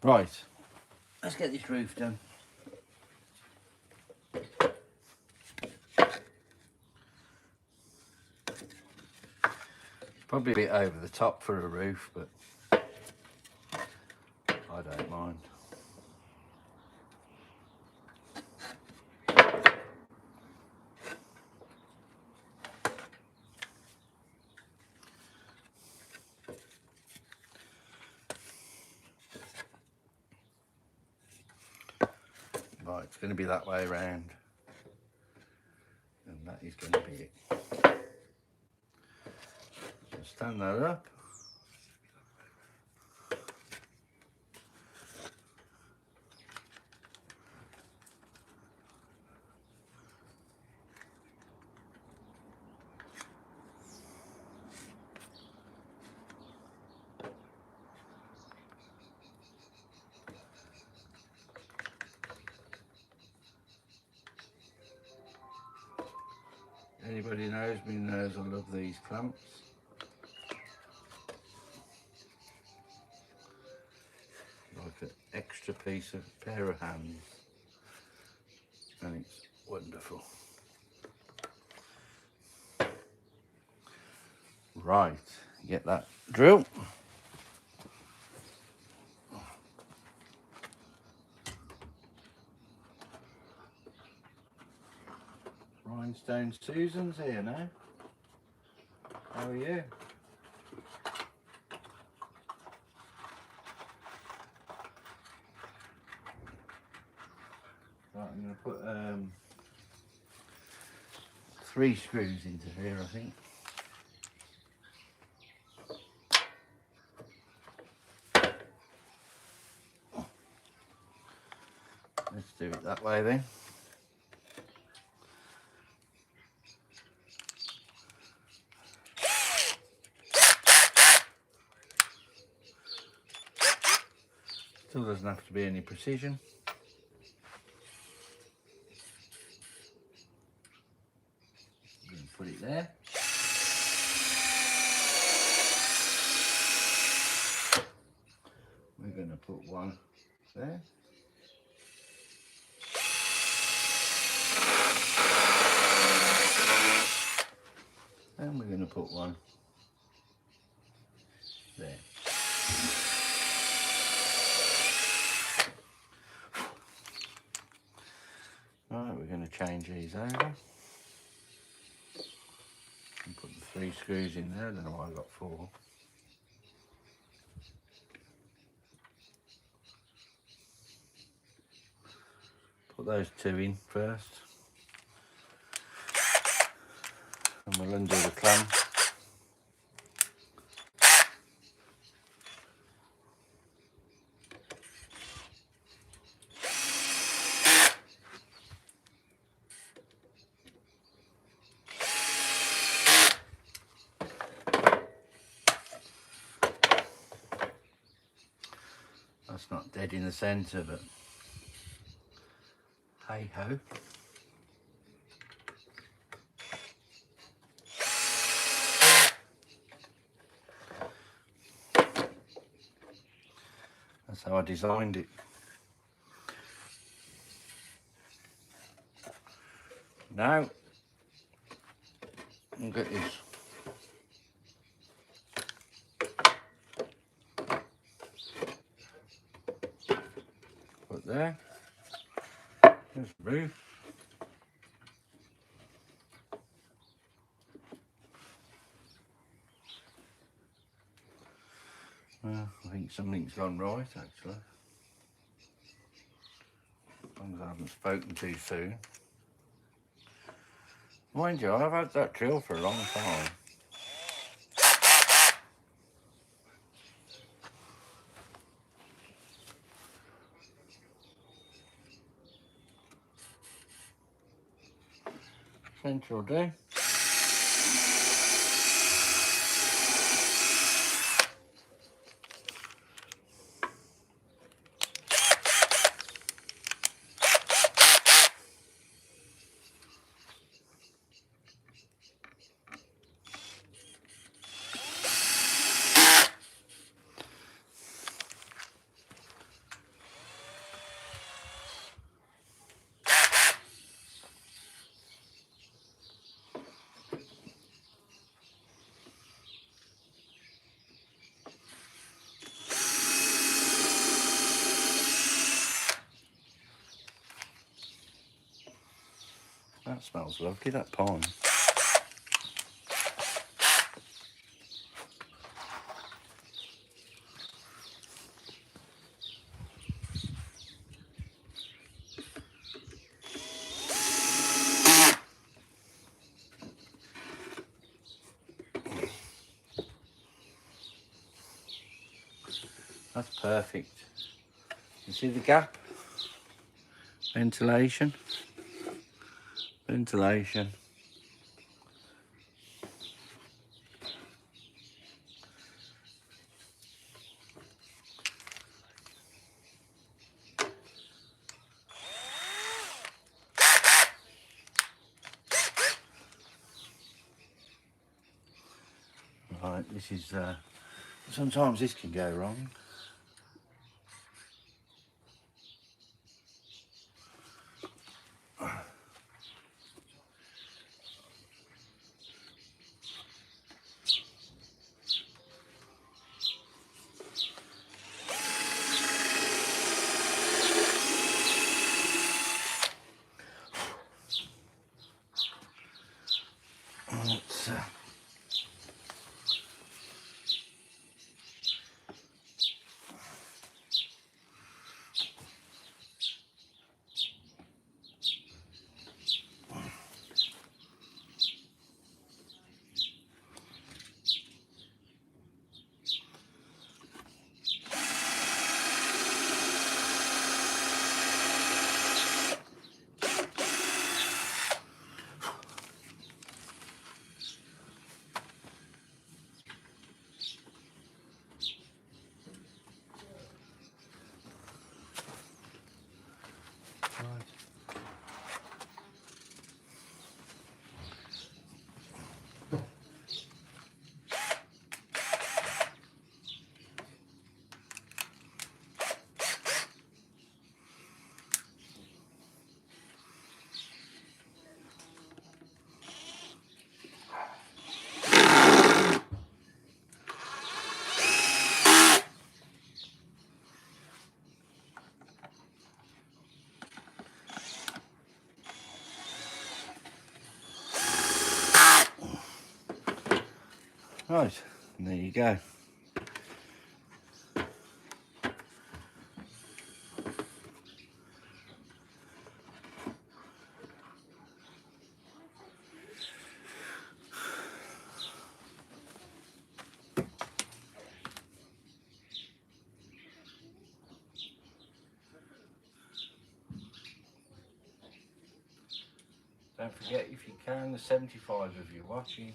Right, let's get this roof done. Probably a bit over the top for a roof, but I don't mind. Right, it's going to be that way around, and that is going to be it. So stand that up. Anybody knows me knows I love these clamps. Like an extra piece of pair of hands, and it's wonderful. Right, get that drill. Rhinestone Susan's here now. How are you? Right, I'm going to put 3 screws into here, I think. Let's do it that way then. Still doesn't have to be any precision. I'm going to put it there. We're going to put one there. And we're going to put one there. Right, we're going to change these over. And put the 3 screws in there. I don't know why I got 4. Put those 2 in first. And we'll undo the clamp. That's not dead in the centre, but hey ho. That's how I designed it. Now, look at this. Put there. There's the roof. Well, I think something's gone right actually. As long as I haven't spoken too soon. Mind you, I've had that drill for a long time. Central do. that smells lovely, that pine. That's perfect. You see the gap? Ventilation. Ventilation. Right, this is, sometimes this can go wrong. Let's, right, and there you go. Don't forget, if you can, the 75 of you watching,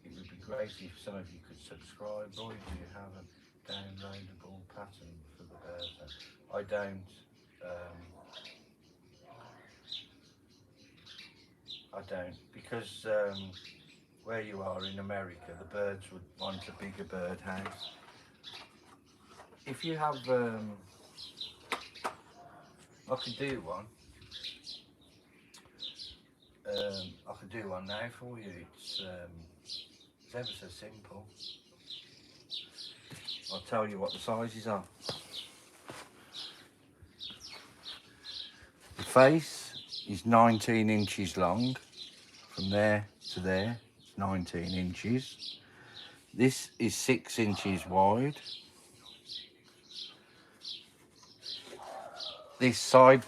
it would be great if some of you could subscribe. Or if you have a downloadable pattern for the Birdhouse. I don't. I don't, because where you are in America, the birds would want a bigger birdhouse. If you have, I could do one. I could do one now for you. It's ever so simple. I'll tell you what the sizes are. The face is 19 inches long. From there to there, it's 19 inches. This is 6 inches wide. This side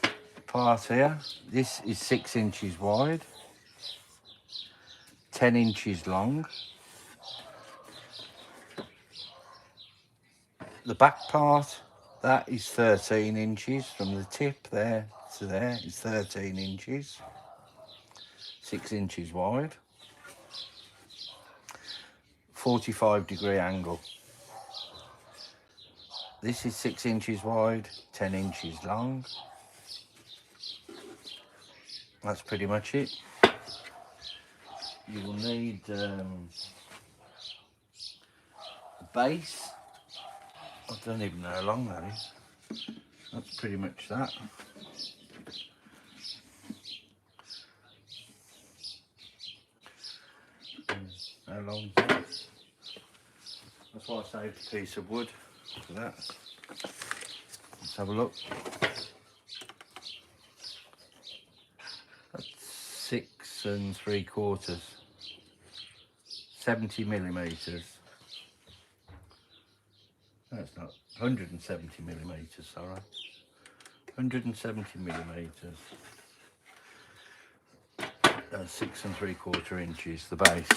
part here, this is 6 inches wide, 10 inches long. The back part, that is 13 inches. From the tip there to there is 13 inches, 6 inches wide, 45-degree angle. This is 6 inches wide, 10 inches long. That's pretty much it. You will need a base. I don't even know how long that is. That's pretty much that. How long is that? That's why I saved a piece of wood for that. Let's have a look. That's 6 3/4, 70 millimeters. No, it's not 170 millimeters. Sorry, 170 millimeters. 6 3/4 inches. The base.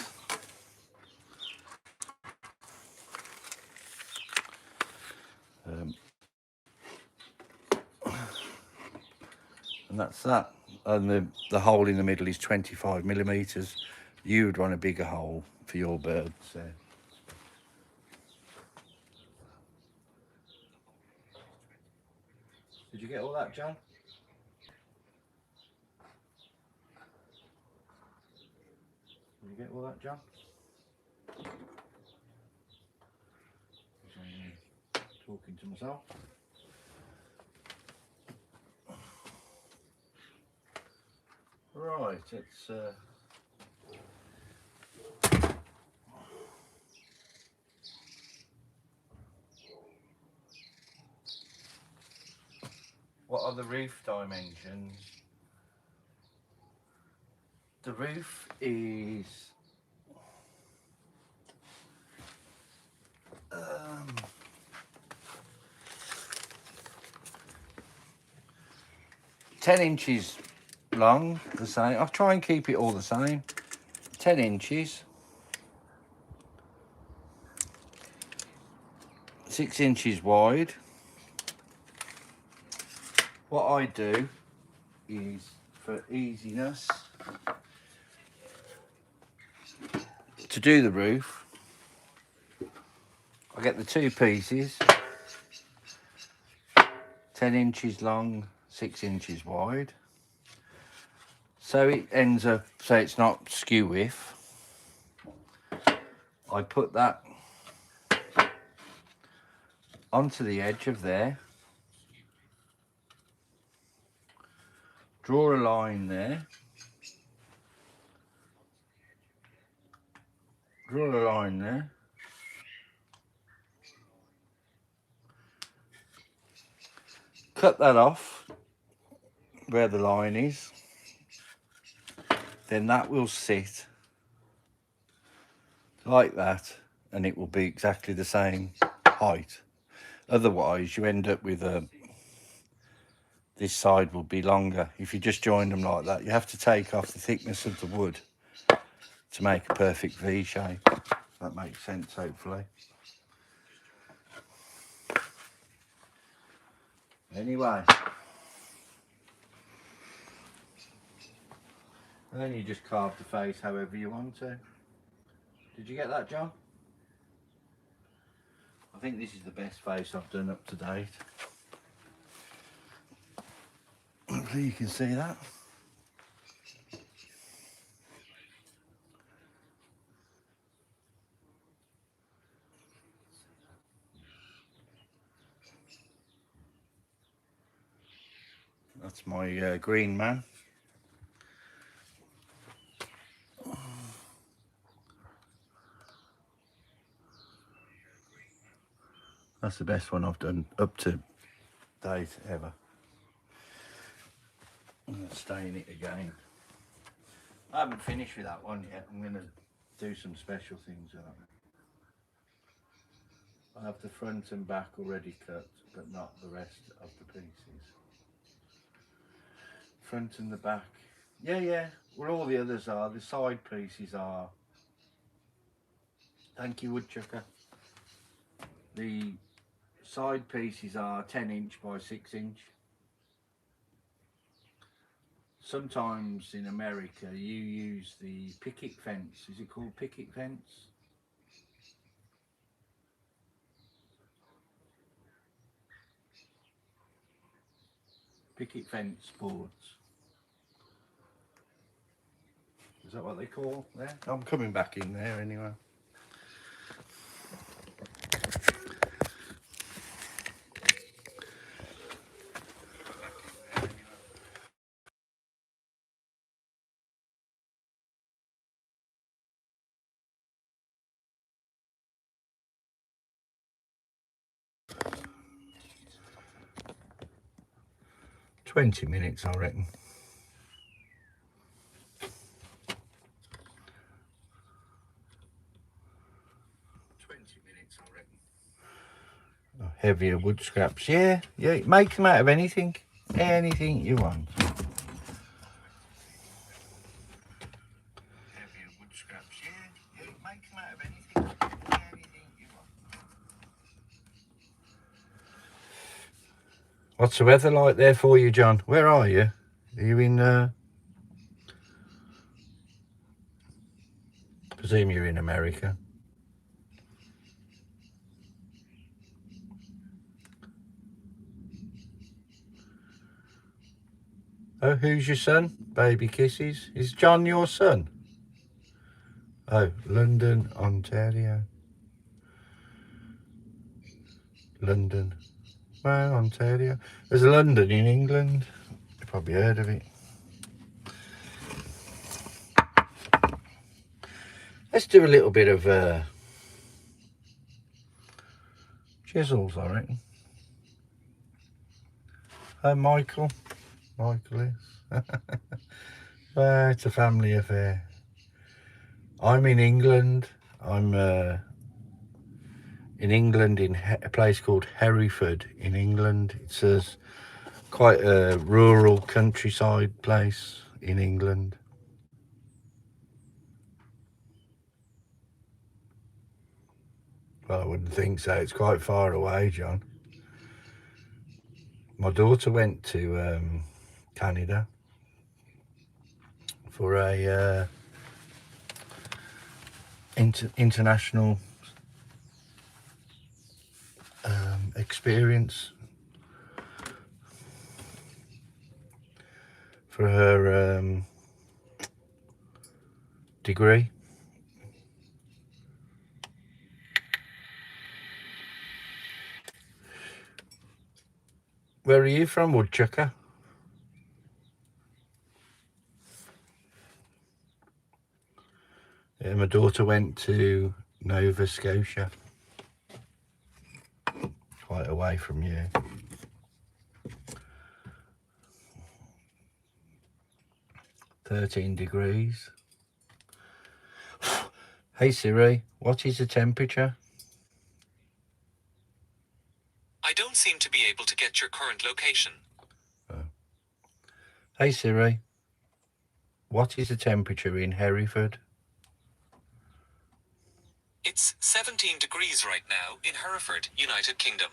And that's that. And the hole in the middle is 25 millimeters. You would want a bigger hole for your birds. So. Did you get all that, John? Did you get all that, John? Talking to myself. Right, it's what are the roof dimensions? The roof is 10 inches long, the same. I'll try and keep it all the same. 10 inches. 6 inches wide. What I do is, for easiness, to do the roof, I get the two pieces, 10 inches long, 6 inches wide. So it ends up, so it's not skew width. I put that onto the edge of there. Draw a line there. Draw a line there. Cut that off where the line is. Then that will sit like that, and it will be exactly the same height. Otherwise you end up with this side will be longer. If you just join them like that, you have to take off the thickness of the wood to make a perfect V shape. That makes sense, hopefully. Anyway, and then you just carve the face however you want to. Did you get that, John? I think this is the best face I've done up to date. Hopefully you can see that. That's my green man. That's the best one I've done up to date ever. I'm going to stain it again. I haven't finished with that one yet. I'm going to do some special things with it. I have the front and back already cut, but not the rest of the pieces. Front and the back. Yeah. Well, all the others are. The side pieces are. Thank you, woodchucker. The side pieces are 10 inch by 6 inch. Sometimes in America you use the picket fence. Is it called picket fence? Picket fence boards. Is that what they call there? I'm coming back in there anyway. "20 minutes, I reckon." heavier wood scraps. Yeah, make them out of anything. Anything you want. Heavier wood scraps. Yeah, make them out of anything. Anything you want. What's the weather like there for you, John? Where are you? Are you in, I presume you're in America. Oh, who's your son? Baby kisses. Is John your son? Oh, London, Ontario. London. Well, Ontario. There's a London in England. You've probably heard of it. Let's do a little bit of chisels, I reckon. Michael. Michael is. Well, it's a family affair. I'm in England. I'm in England, in a place called Hereford in England. It's quite a rural countryside place in England. Well, I wouldn't think so. It's quite far away, John. My daughter went to Canada for a international experience for her degree. Where are you from, woodchucker? Yeah, my daughter went to Nova Scotia. Quite away from you. (13 degrees). Hey Siri, what is the temperature? I don't seem to be able to get your current location. Oh. Hey Siri, what is the temperature in Hereford? It's 17 degrees right now in Hereford, United Kingdom.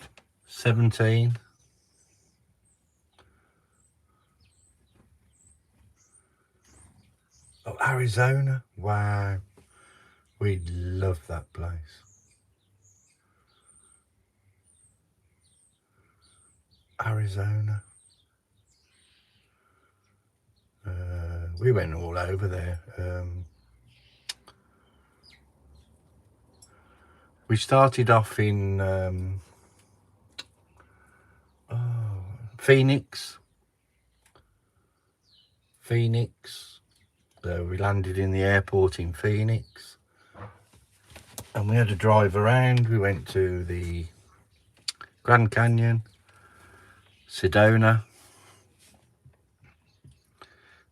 17. Oh, Arizona. Wow. We love that place. Arizona. We went all over there. We started off in Phoenix. We landed in the airport in Phoenix. And we had to drive around. We went to the Grand Canyon, Sedona,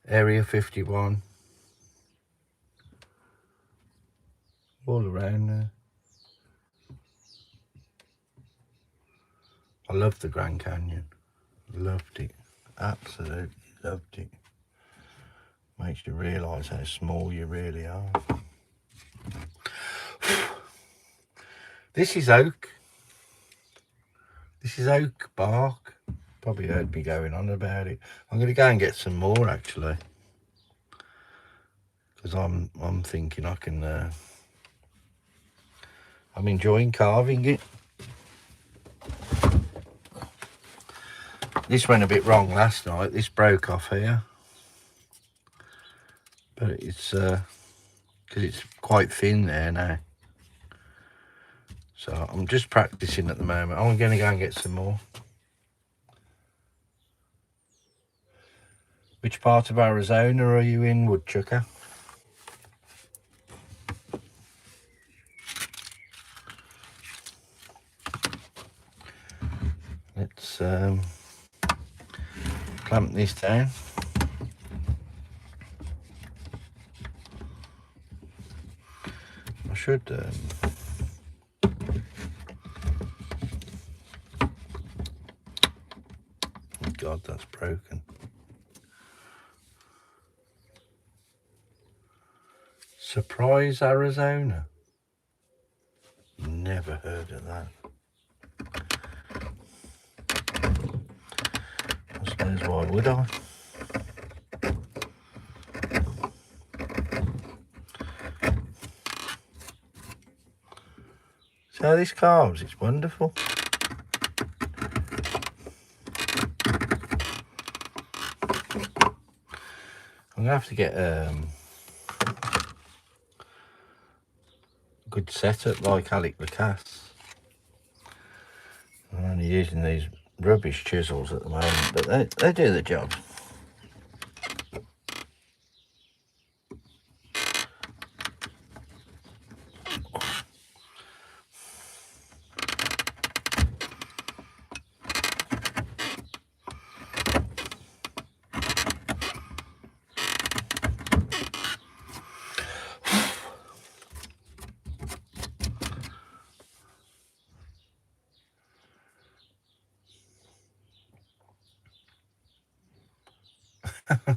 Area 51, all around there. I loved the Grand Canyon. Loved it. Absolutely loved it. Makes you realise how small you really are. This is oak. This is oak bark. Probably heard me going on about it. I'm going to go and get some more actually, because I'm thinking I can. I'm enjoying carving it. This went a bit wrong last night. This broke off here, but it's because it's quite thin there now. So I'm just practicing at the moment. I'm going to go and get some more. Which part of Arizona are you in, woodchucker? Let's clamp this down. I should God, that's broken. Surprise, Arizona. Never heard of that. I suppose why would I? See how this carves? It's wonderful. I'm gonna have to get a good setup like Alec Lacasse. I'm only using these rubbish chisels at the moment, but they do the job.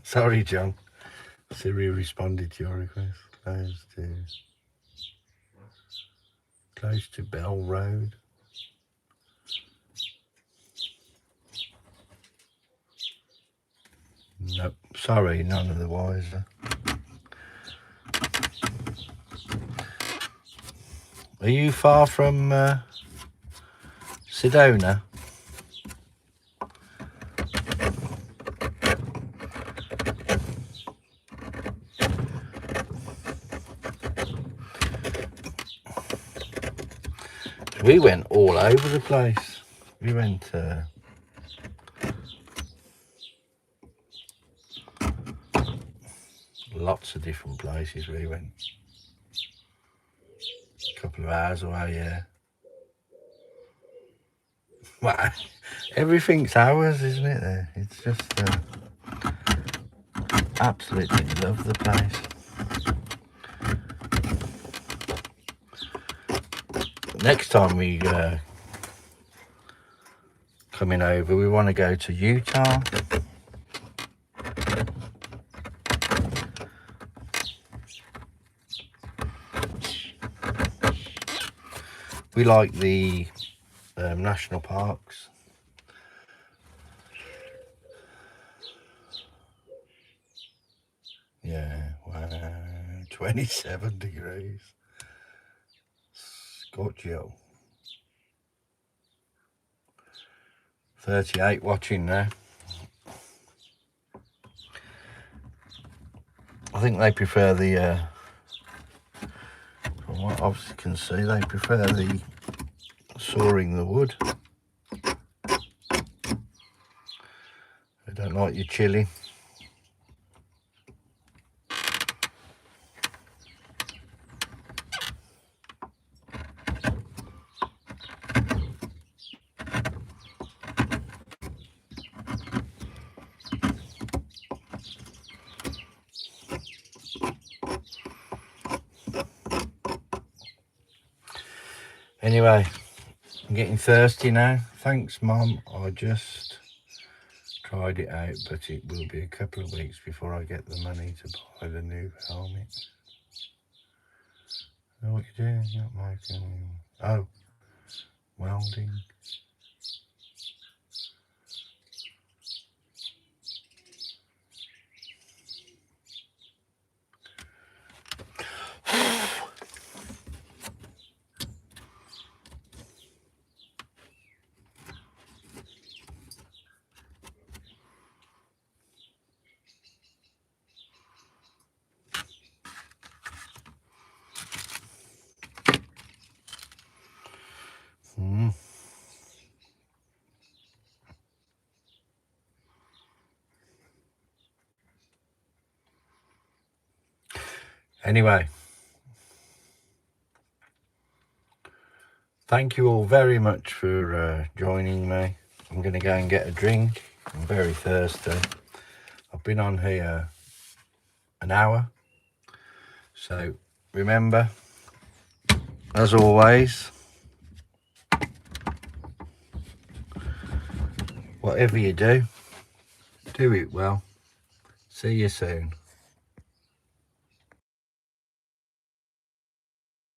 Sorry, John. Siri responded to your request. Close to Bell Road. Nope. Sorry, none of the wiser. Are you far from Sedona? We went all over the place. We went lots of different places. We went a couple of hours away, yeah. Well, everything's ours, isn't it? There, it's just absolutely love the place. Next time we coming over, we want to go to Utah. We like the national parks. Yeah, wow, 27 degrees. Scorchio. 38 watching now. I think they prefer the, from what I can see, they prefer the sawing the wood. They don't like you chilling. Anyway, I'm getting thirsty now. Thanks, Mum. I just tried it out, but it will be a couple of weeks before I get the money to buy the new helmet. Know what you're doing? You're not making... Oh, welding. Anyway, thank you all very much for joining me. I'm going to go and get a drink. I'm very thirsty. I've been on here an hour. So remember, as always, whatever you do, Do it well. See you soon.